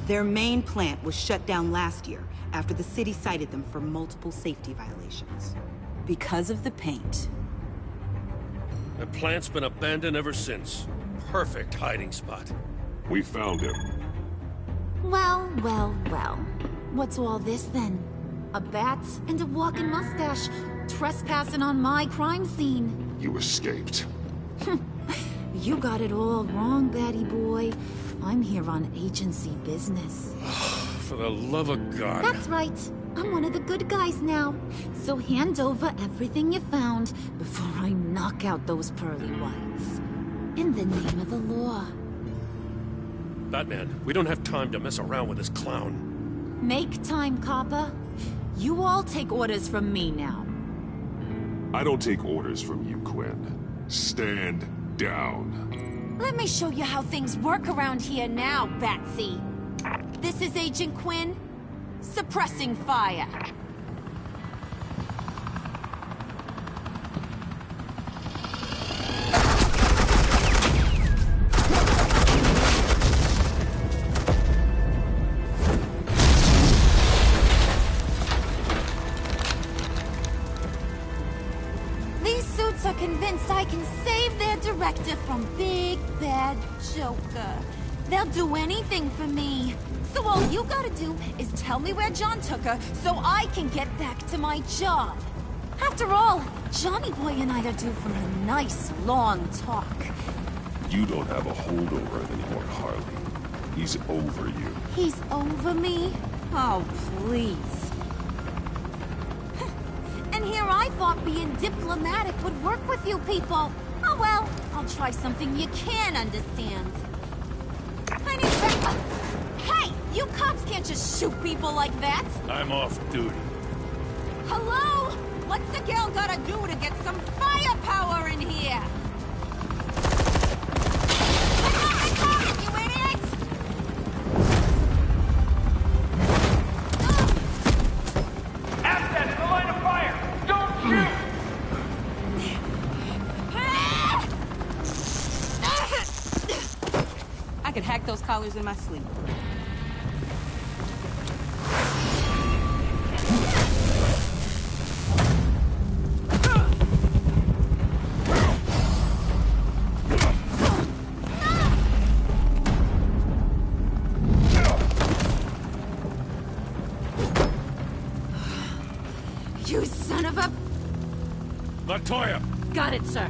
Their main plant was shut down last year after the city cited them for multiple safety violations. Because of the paint. The plant's been abandoned ever since. Perfect hiding spot. We found him. Well, well, well. What's all this then? A bat and a walking mustache trespassing on my crime scene. You escaped. You got it all wrong, Batty boy. I'm here on agency business. For the love of God. That's right. I'm one of the good guys now. So hand over everything you found before I knock out those pearly whites. In the name of the law. Batman, we don't have time to mess around with this clown. Make time, copper. You all take orders from me now. I don't take orders from you, Quinn. Stand down. Let me show you how things work around here now, Batsy. This is Agent Quinn. Suppressing fire. These suits are convinced I can save their director from Big Bad Joker. They'll do anything for me. So all you gotta do is tell me where John took her so I can get back to my job. After all, Johnny Boy and I are due for a nice, long talk. You don't have a holdover anymore, Harley. He's over you. He's over me? Oh, please. And here I thought being diplomatic would work with you people. Oh well, I'll try something you can understand. I need backup. Hey, you cops can't just shoot people like that. I'm off duty. Hello? What's a girl gotta do to get some firepower in here? You idiot! Assets, the line of fire! Don't shoot! I could hack those collars in my sleep. You son of a... Latoya! Got it, sir.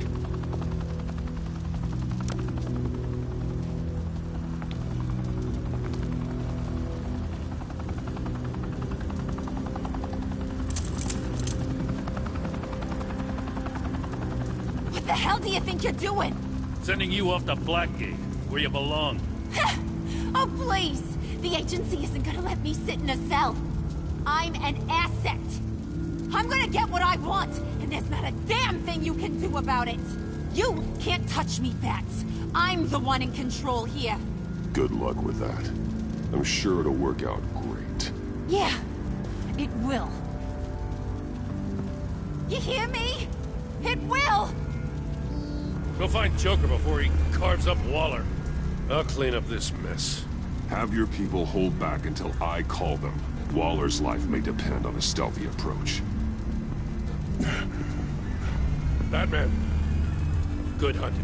What the hell do you think you're doing? Sending you off to Blackgate, where you belong. Oh, please! The agency isn't gonna let me sit in a cell. I'm an asset. I'm gonna get what I want, and there's not a damn thing you can do about it. You can't touch me, Bats. I'm the one in control here. Good luck with that. I'm sure it'll work out great. Yeah, it will. You hear me? It will! Go find Joker before he carves up Waller. I'll clean up this mess. Have your people hold back until I call them. Waller's life may depend on a stealthy approach. Batman, good hunting.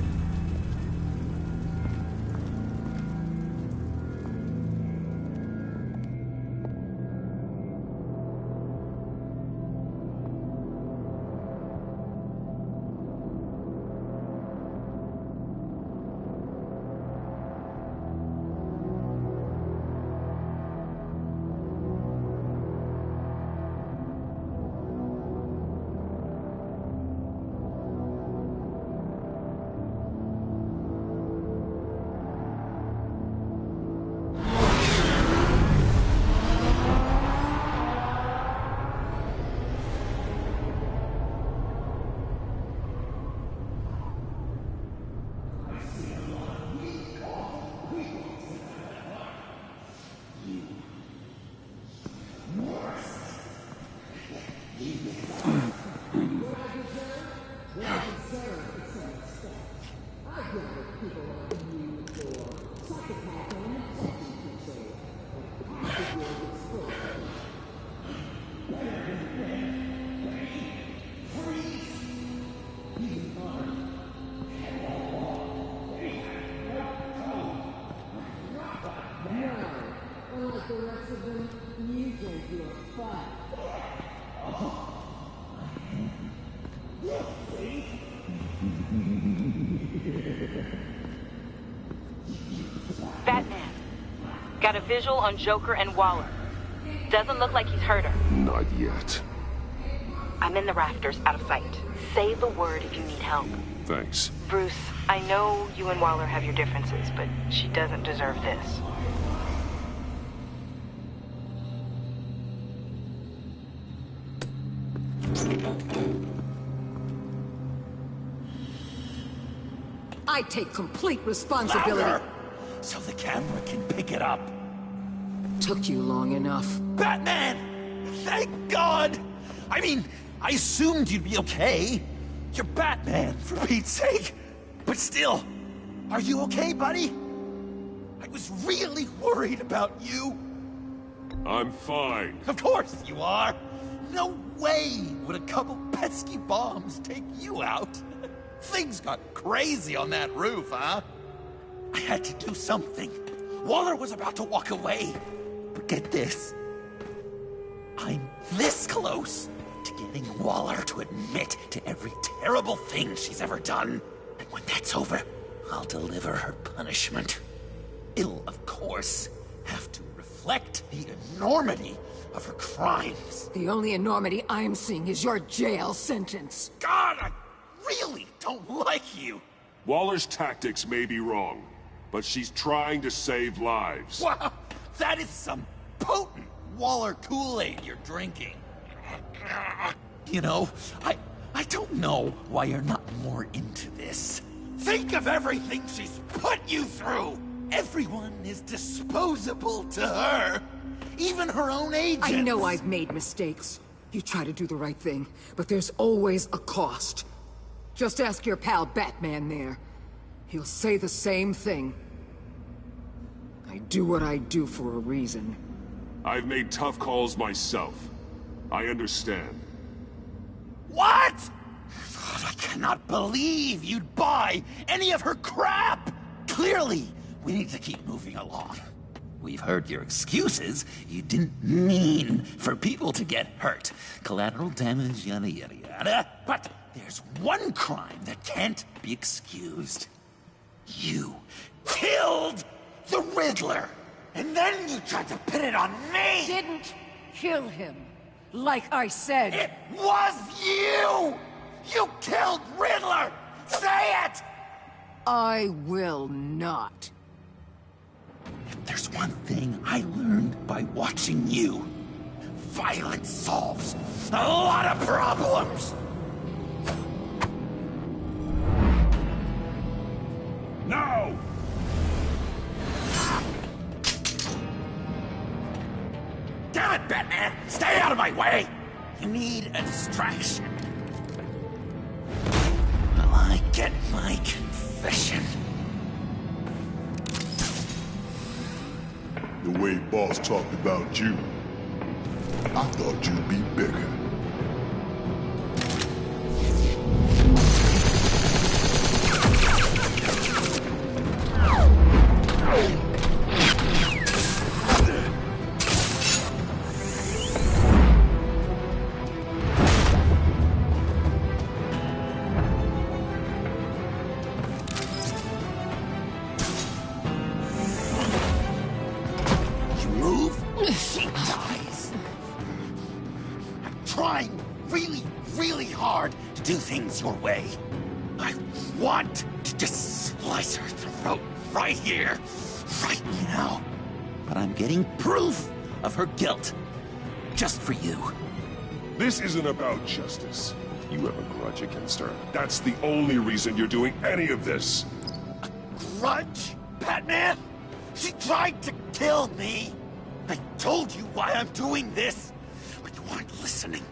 Batman, got a visual on Joker and Waller. Doesn't look like he's hurt her. Not yet. I'm in the rafters, out of sight. Say the word if you need help. Thanks. Bruce, I know you and Waller have your differences, but she doesn't deserve this. I take complete responsibility. Louder, so the camera can pick it up. Took you long enough. Batman! Thank God! I mean, I assumed you'd be okay. You're Batman, for Pete's sake. But still, are you okay, buddy? I was really worried about you. I'm fine. Of course you are. No way would a couple pesky bombs take you out. Things got crazy on that roof, huh? I had to do something. Waller was about to walk away. But get this. I'm this close to getting Waller to admit to every terrible thing she's ever done. And when that's over, I'll deliver her punishment. It'll, of course, have to reflect the enormity of her crimes. The only enormity I'm seeing is your jail sentence. God, I really don't like you. Waller's tactics may be wrong, but she's trying to save lives. Wow, that is some potent Waller Kool-Aid you're drinking. You know, I don't know why you're not more into this. Think of everything she's put you through! Everyone is disposable to her. Even her own agents. I know I've made mistakes. You try to do the right thing, but there's always a cost. Just ask your pal Batman there. He'll say the same thing. I do what I do for a reason. I've made tough calls myself. I understand. What? God, I cannot believe you'd buy any of her crap! Clearly, we need to keep moving along. We've heard your excuses. You didn't mean for people to get hurt. Collateral damage, yada yada yada. But there's one crime that can't be excused. You killed the Riddler! And then you tried to pin it on me! Didn't kill him. Like I said. It was you! You killed Riddler! Say it! I will not. If there's one thing I learned by watching you, violence solves a lot of problems! No! Damn it, Batman! Stay out of my way! You need a distraction. Will I get my confession? The way Boss talked about you, I thought you'd be bigger. Do things your way. I want to just slice her throat right here, right now. But I'm getting proof of her guilt, just for you. This isn't about justice. You have a grudge against her. That's the only reason you're doing any of this. A grudge? Batman? She tried to kill me. I told you why I'm doing this, but you weren't listening.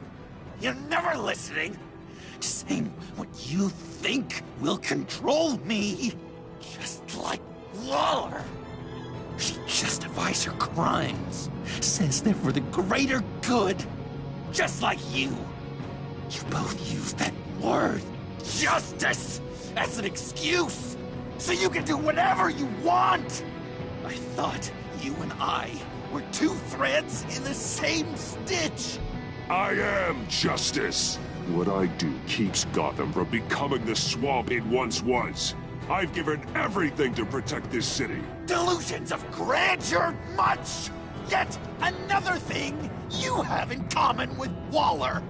You're never listening. Saying what you think will control me. Just like Waller. She justifies her crimes. Says they're for the greater good. Just like you. You both use that word, justice, as an excuse. So you can do whatever you want. I thought you and I were two threads in the same stitch. I am justice. What I do keeps Gotham from becoming the swamp it once was. I've given everything to protect this city. Delusions of grandeur much! Yet another thing you have in common with Waller.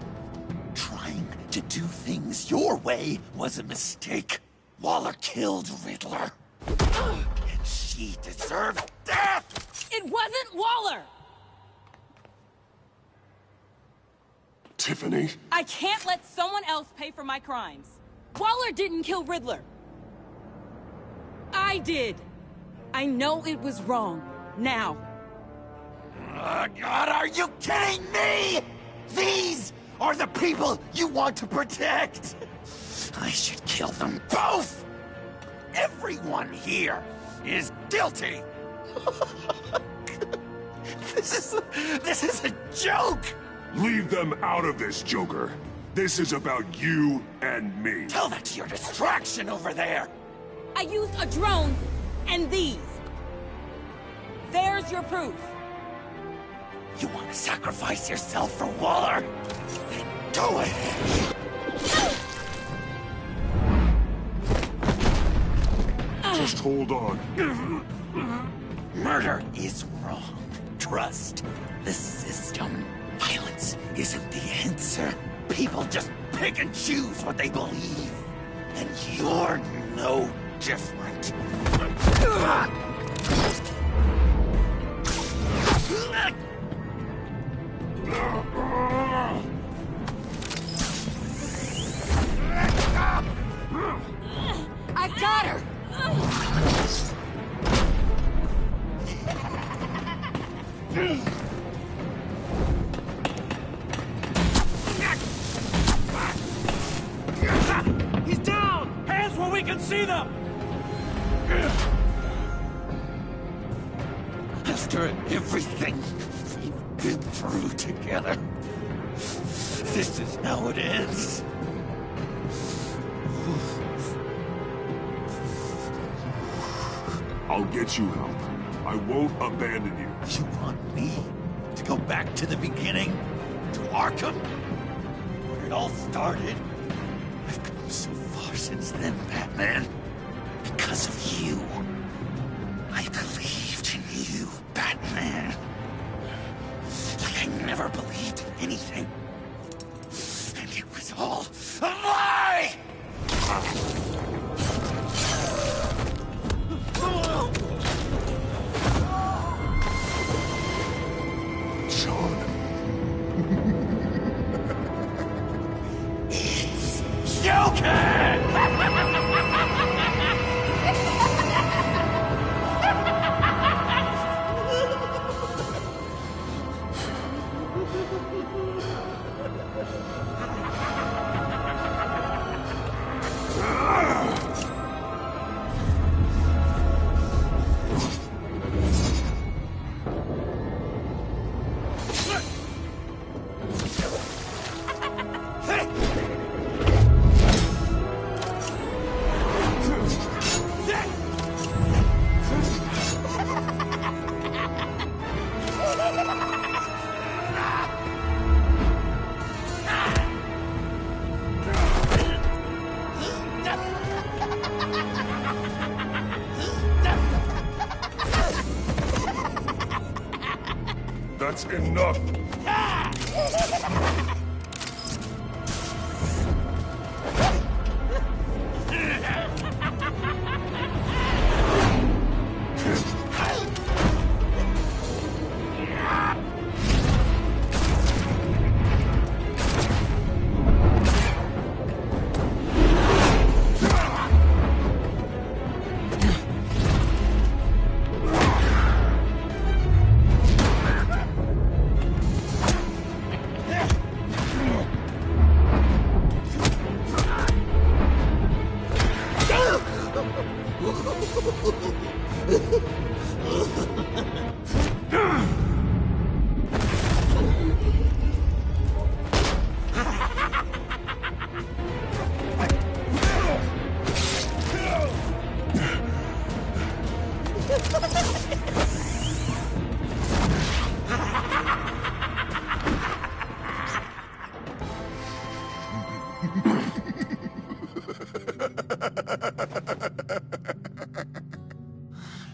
Trying to do things your way was a mistake. Waller killed Riddler. And she deserved death! It wasn't Waller! Tiffany? I can't let someone else pay for my crimes. Waller didn't kill Riddler. I did. I know it was wrong. Now. God, are you kidding me? These are the people you want to protect. I should kill them both. Everyone here is guilty. This is a joke. Leave them out of this, Joker. This is about you and me. Tell that to your distraction over there. I used a drone and these. Where's your proof? You want to sacrifice yourself for Waller? Then go ahead. Just hold on. Murder is wrong. Trust the system. Violence isn't the answer. People just pick and choose what they believe. And you're no different. I got her! He's down! Hands where we can see them! After everything we've been through together, this is how it ends. I'll get you help. I won't abandon you. You want me to go back to the beginning? To Arkham? Where it all started? I've come so far since then, Batman. Because of you. I believed in you, Batman. Like I never believed in anything. And it was all a lie! That's enough!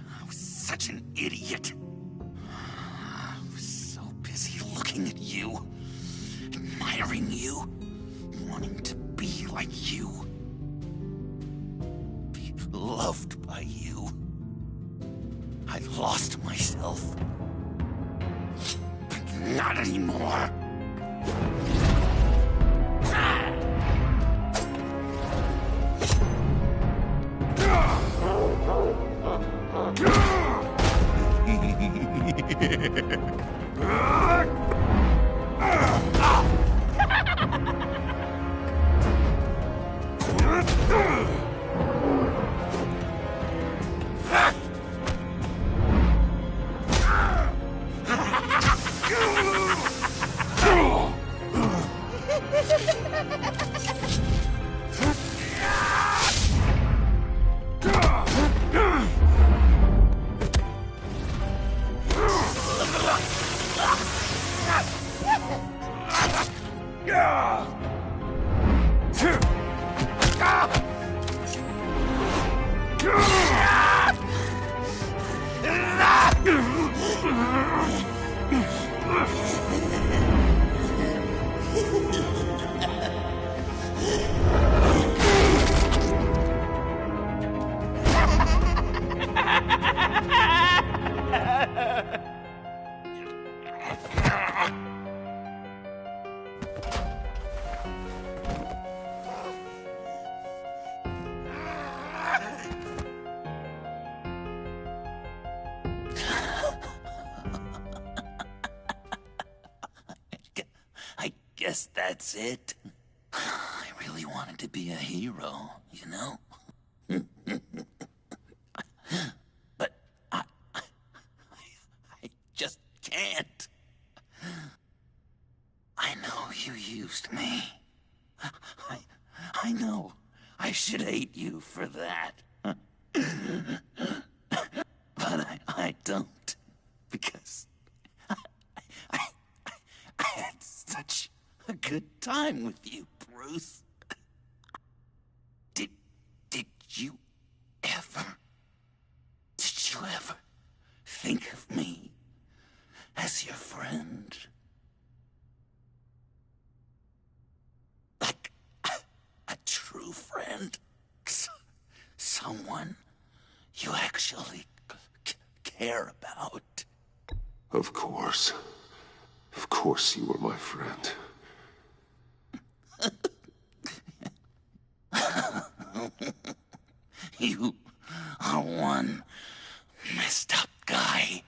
I was such an idiot. I was so busy looking at you, admiring you, wanting to be like you, be loved by you. I lost myself. But not anymore. I guess that's it. I really wanted to be a hero, you know? But I just can't. I know you used me. I know I should hate you for that. But I don't. Because I had such a good time with you, Bruce. Did you ever think of me as your friend? Like a true friend? Someone you actually care about? Of course. Of course you were my friend. You are one messed up guy.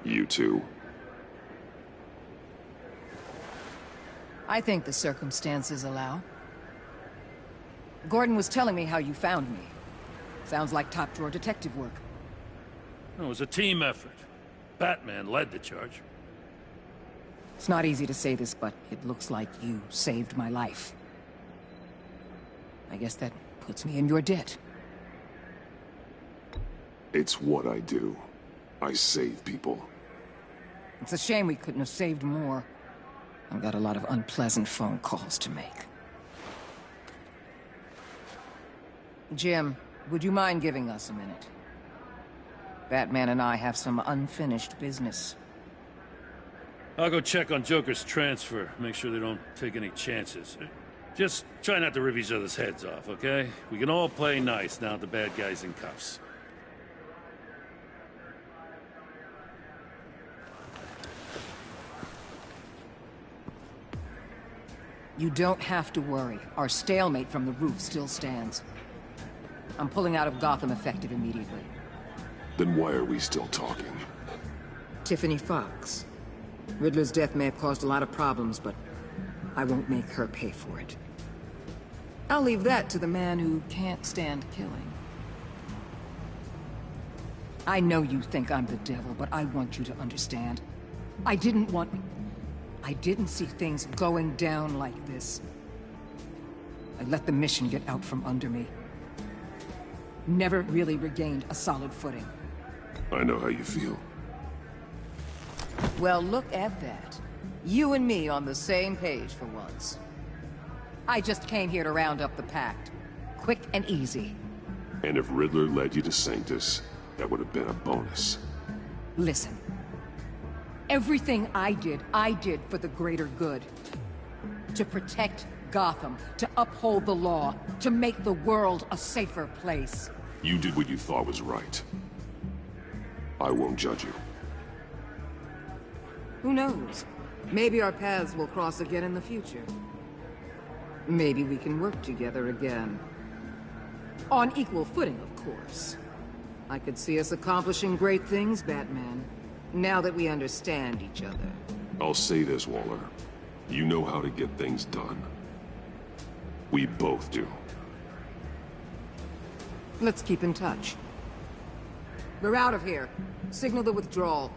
You too. I think the circumstances allow. Gordon was telling me how you found me. Sounds like top-drawer detective work. It was a team effort. Batman led the charge. It's not easy to say this, but it looks like you saved my life. I guess that puts me in your debt. It's what I do. I save people. It's a shame we couldn't have saved more. I've got a lot of unpleasant phone calls to make. Jim, would you mind giving us a minute? Batman and I have some unfinished business. I'll go check on Joker's transfer. Make sure they don't take any chances. Just try not to rip each other's heads off, okay? We can all play nice now that the bad guy's in cuffs. You don't have to worry. Our stalemate from the roof still stands. I'm pulling out of Gotham effective immediately. Then why are we still talking? Tiffany Fox. Riddler's death may have caused a lot of problems, but I won't make her pay for it. I'll leave that to the man who can't stand killing. I know you think I'm the devil, but I want you to understand. I didn't see things going down like this. I let the mission get out from under me. Never really regained a solid footing. I know how you feel. Well, look at that. You and me on the same page for once. I just came here to round up the pact. Quick and easy. And if Riddler led you to Sanctus, that would have been a bonus. Listen. Everything I did for the greater good. To protect Gotham, to uphold the law, to make the world a safer place. You did what you thought was right. I won't judge you. Who knows? Maybe our paths will cross again in the future. Maybe we can work together again. On equal footing, of course. I could see us accomplishing great things, Batman. Now that we understand each other. I'll say this, Waller. You know how to get things done. We both do. Let's keep in touch. We're out of here. Signal the withdrawal.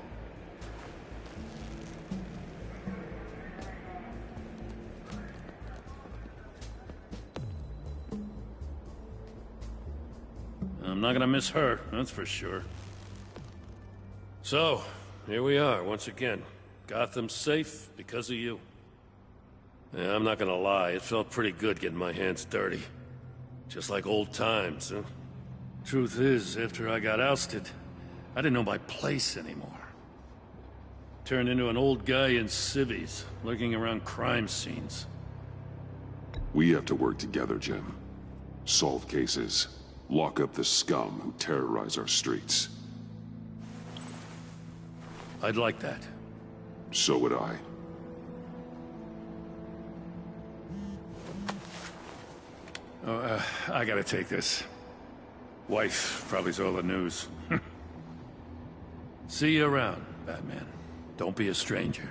I'm not gonna miss her, that's for sure. So, here we are, once again. Gotham's safe because of you. Yeah, I'm not gonna lie, it felt pretty good getting my hands dirty. Just like old times, huh? Truth is, after I got ousted, I didn't know my place anymore. Turned into an old guy in civvies, lurking around crime scenes. We have to work together, Jim. Solve cases. Lock up the scum who terrorize our streets. I'd like that. So would I. Oh, I gotta take this. Wife probably saw the news. See you around, Batman. Don't be a stranger.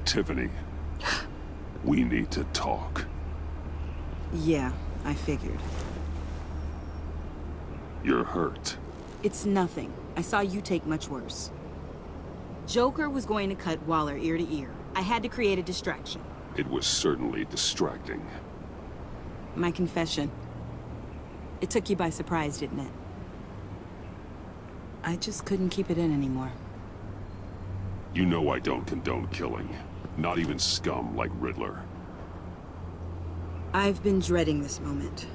Tiffany, we need to talk. Yeah, I figured. You're hurt. It's nothing. I saw you take much worse. Joker was going to cut Waller ear to ear. I had to create a distraction. It was certainly distracting. My confession. It took you by surprise, didn't it? I just couldn't keep it in anymore. You know I don't condone killing. Not even scum like Riddler. I've been dreading this moment.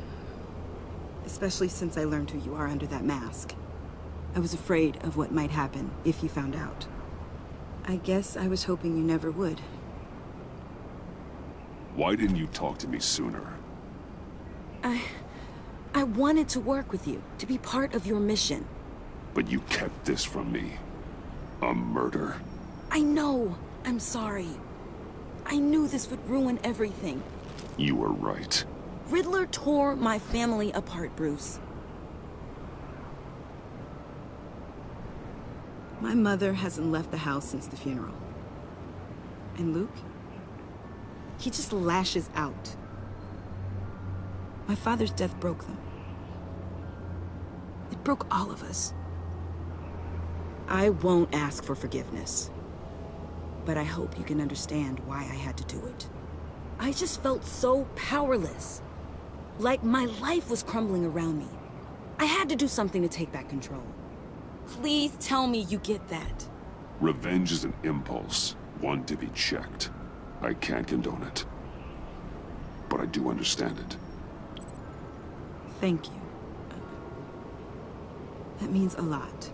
Especially since I learned who you are under that mask. I was afraid of what might happen if you found out. I guess I was hoping you never would. Why didn't you talk to me sooner? I wanted to work with you, to be part of your mission. But you kept this from me. A murder. I know. I'm sorry. I knew this would ruin everything. You were right. Riddler tore my family apart, Bruce. My mother hasn't left the house since the funeral. And Luke? He just lashes out. My father's death broke them. It broke all of us. I won't ask for forgiveness. But I hope you can understand why I had to do it. I just felt so powerless. Like my life was crumbling around me. I had to do something to take back control. Please tell me you get that. Revenge is an impulse, one to be checked. I can't condone it. But I do understand it. Thank you. That means a lot.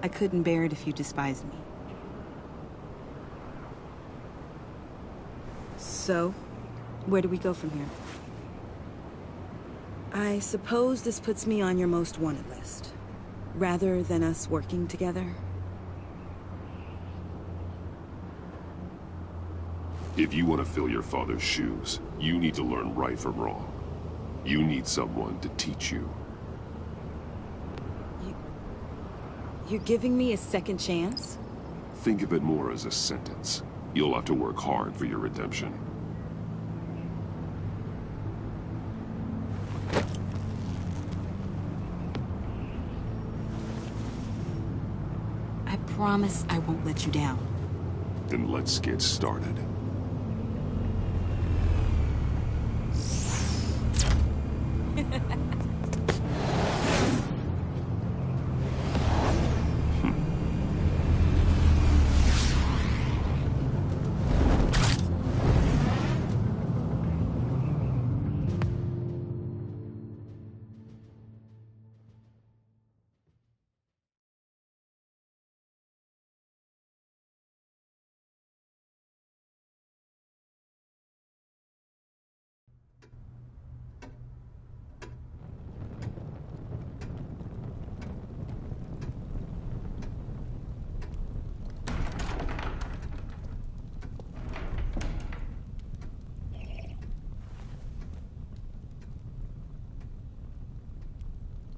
I couldn't bear it if you despised me. So, where do we go from here? I suppose this puts me on your most wanted list, rather than us working together. If you want to fill your father's shoes, you need to learn right from wrong. You need someone to teach you. You're giving me a second chance? Think of it more as a sentence. You'll have to work hard for your redemption. I promise I won't let you down. Then let's get started.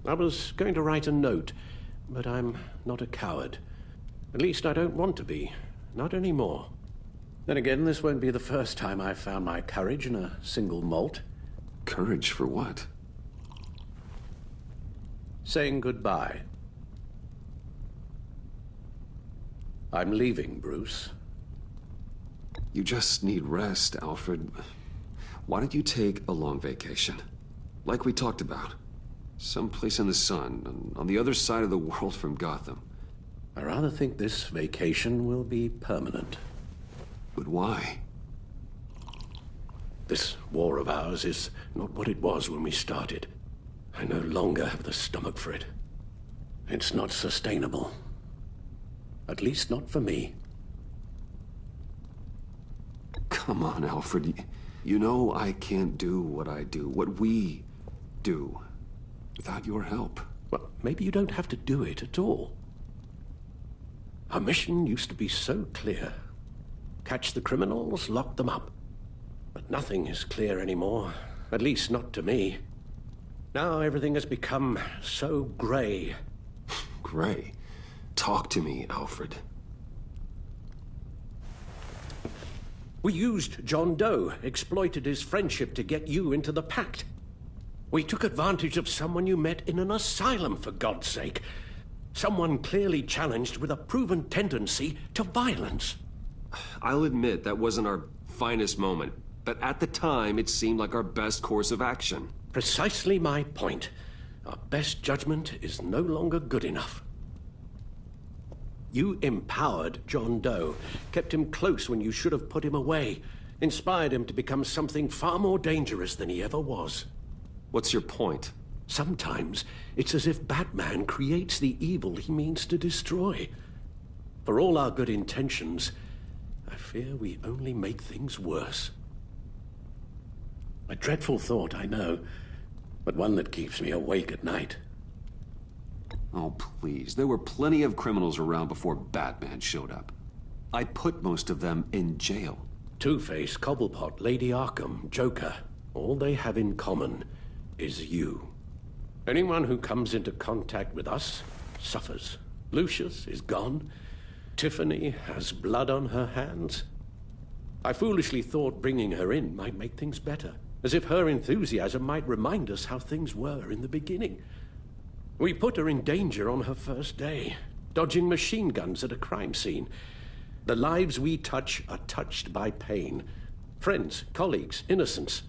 I was going to write a note, but I'm not a coward. At least I don't want to be. Not anymore. Then again, this won't be the first time I've found my courage in a single malt. Courage for what? Saying goodbye. I'm leaving, Bruce. You just need rest, Alfred. Why don't you take a long vacation? Like we talked about. Someplace in the sun, on the other side of the world from Gotham. I rather think this vacation will be permanent. But why? This war of ours is not what it was when we started. I no longer have the stomach for it. It's not sustainable. At least not for me. Come on, Alfred. You know I can't do what I do, what we do, without your help. Well, maybe you don't have to do it at all. Our mission used to be so clear. Catch the criminals, lock them up. But nothing is clear anymore, at least not to me. Now everything has become so gray. Gray? Talk to me, Alfred. We used John Doe, exploited his friendship to get you into the pact. We took advantage of someone you met in an asylum, for God's sake. Someone clearly challenged with a proven tendency to violence. I'll admit that wasn't our finest moment, but at the time it seemed like our best course of action. Precisely my point. Our best judgment is no longer good enough. You empowered John Doe, kept him close when you should have put him away, inspired him to become something far more dangerous than he ever was. What's your point? Sometimes it's as if Batman creates the evil he means to destroy. For all our good intentions, I fear we only make things worse. A dreadful thought, I know, but one that keeps me awake at night. Oh, please. There were plenty of criminals around before Batman showed up. I put most of them in jail. Two-Face, Cobblepot, Lady Arkham, Joker. All they have in common is you. Anyone who comes into contact with us suffers. Lucius is gone. Tiffany has blood on her hands. I foolishly thought bringing her in might make things better, as if her enthusiasm might remind us how things were in the beginning. We put her in danger on her first day, dodging machine guns at a crime scene. The lives we touch are touched by pain. Friends, colleagues, innocents.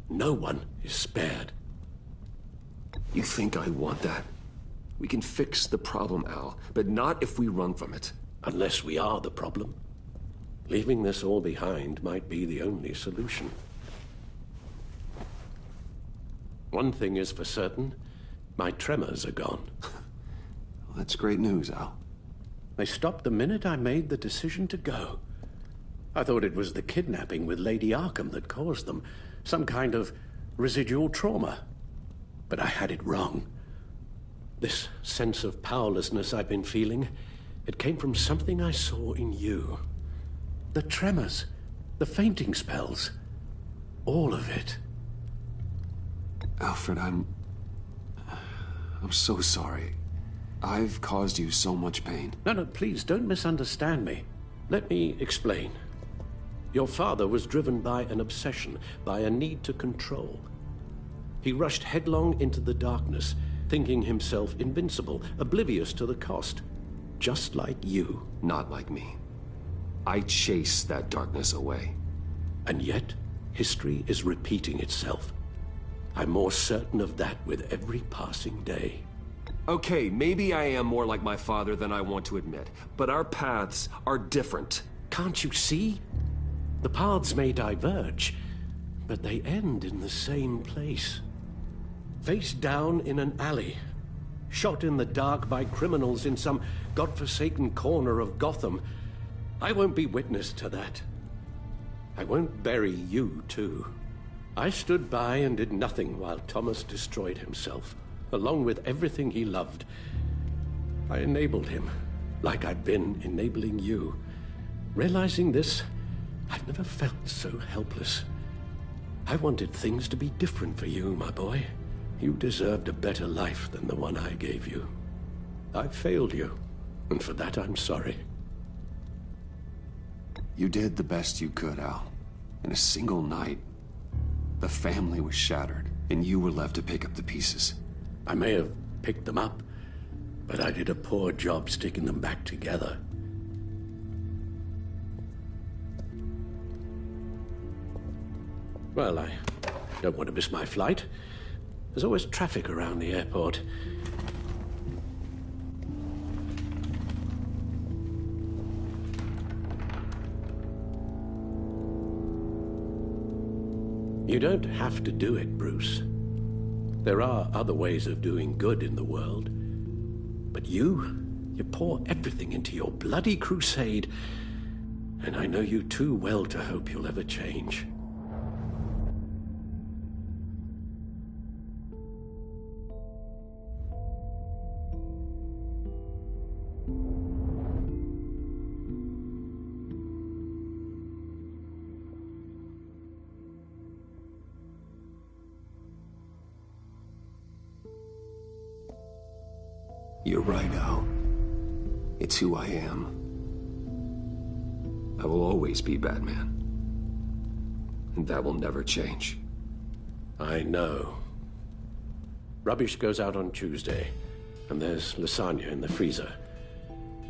No one is spared. You think I want that? We can fix the problem, Al, but not if we run from it. Unless we are the problem. Leaving this all behind might be the only solution. One thing is for certain. My tremors are gone. Well, that's great news, Al. They stopped the minute I made the decision to go. I thought it was the kidnapping with Lady Arkham that caused them. Some kind of residual trauma. But I had it wrong. This sense of powerlessness I've been feeling, it came from something I saw in you. The tremors, the fainting spells, all of it. Alfred, I'm so sorry. I've caused you so much pain. No, please, don't misunderstand me. Let me explain. Your father was driven by an obsession, by a need to control. He rushed headlong into the darkness, thinking himself invincible, oblivious to the cost. Just like you. Not like me. I chase that darkness away. And yet, history is repeating itself. I'm more certain of that with every passing day. Okay, maybe I am more like my father than I want to admit, but our paths are different. Can't you see? The paths may diverge, but they end in the same place. Face down in an alley, shot in the dark by criminals in some godforsaken corner of Gotham. I won't be witness to that. I won't bury you, too. I stood by and did nothing while Thomas destroyed himself, along with everything he loved. I enabled him, like I'd been enabling you. Realizing this, I've never felt so helpless. I wanted things to be different for you, my boy. You deserved a better life than the one I gave you. I failed you, and for that I'm sorry. You did the best you could, Al. In a single night, the family was shattered, and you were left to pick up the pieces. I may have picked them up, but I did a poor job sticking them back together. Well, I don't want to miss my flight. There's always traffic around the airport. You don't have to do it, Bruce. There are other ways of doing good in the world. But you pour everything into your bloody crusade, and I know you too well to hope you'll ever change. You're right, Al. It's who I am. I will always be Batman. And that will never change. I know. Rubbish goes out on Tuesday, and there's lasagna in the freezer.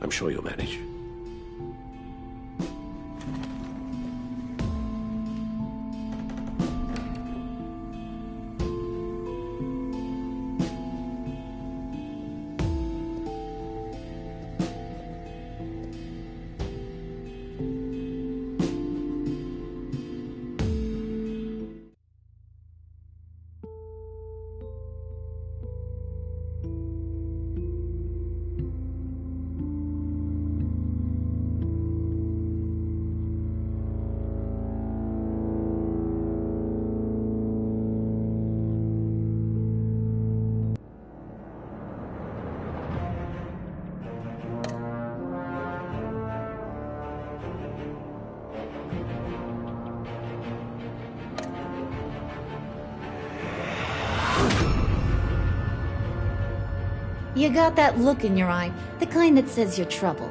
I'm sure you'll manage. You got that look in your eye, the kind that says you're trouble.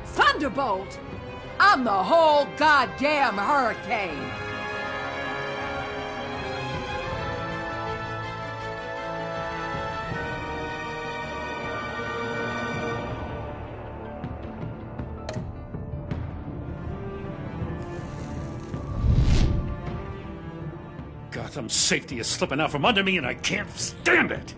Thunderbolt! I'm the whole goddamn hurricane! Gotham's safety is slipping out from under me and I can't stand it!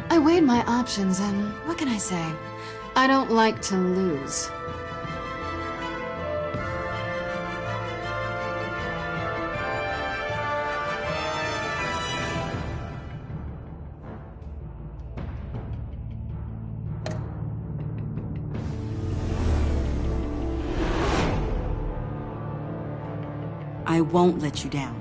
I weighed my options and what can I say? I don't like to lose. I won't let you down.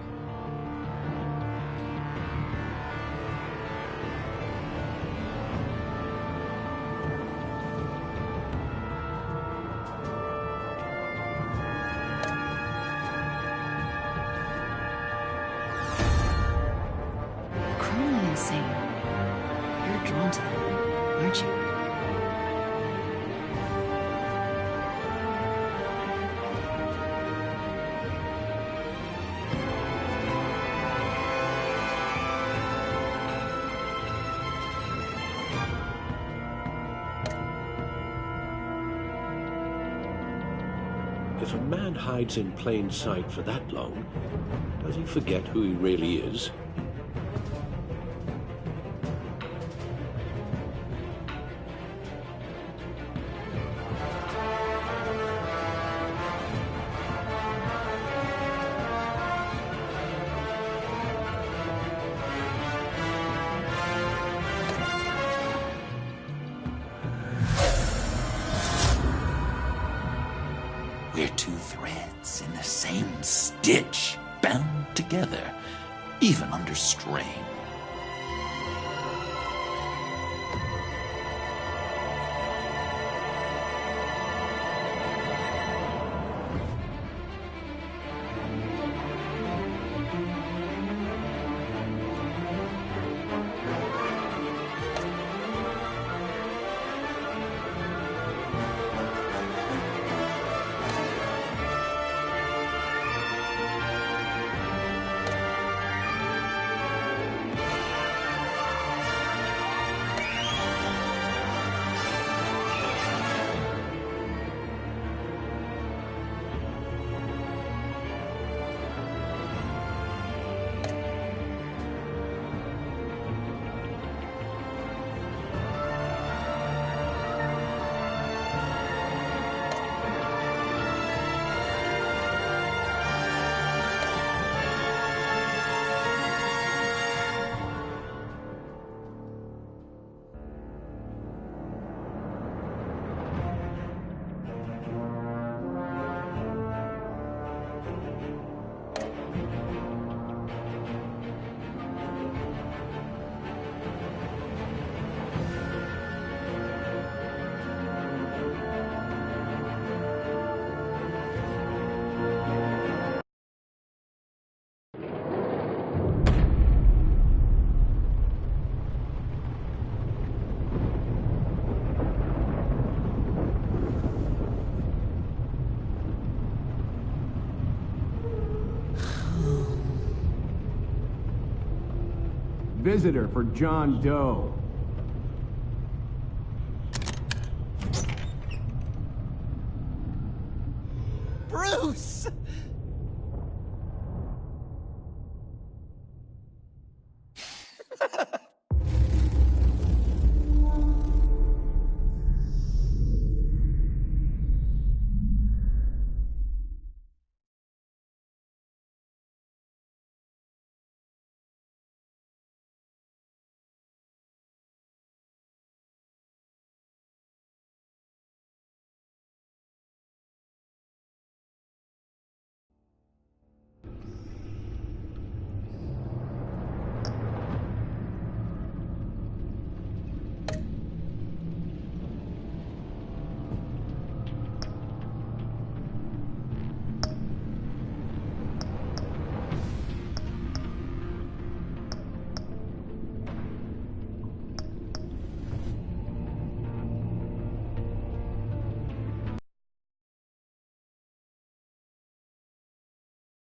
Criminally insane. You're drawn to them, aren't you? If a man hides in plain sight for that long, does he forget who he really is? Visitor for John Doe.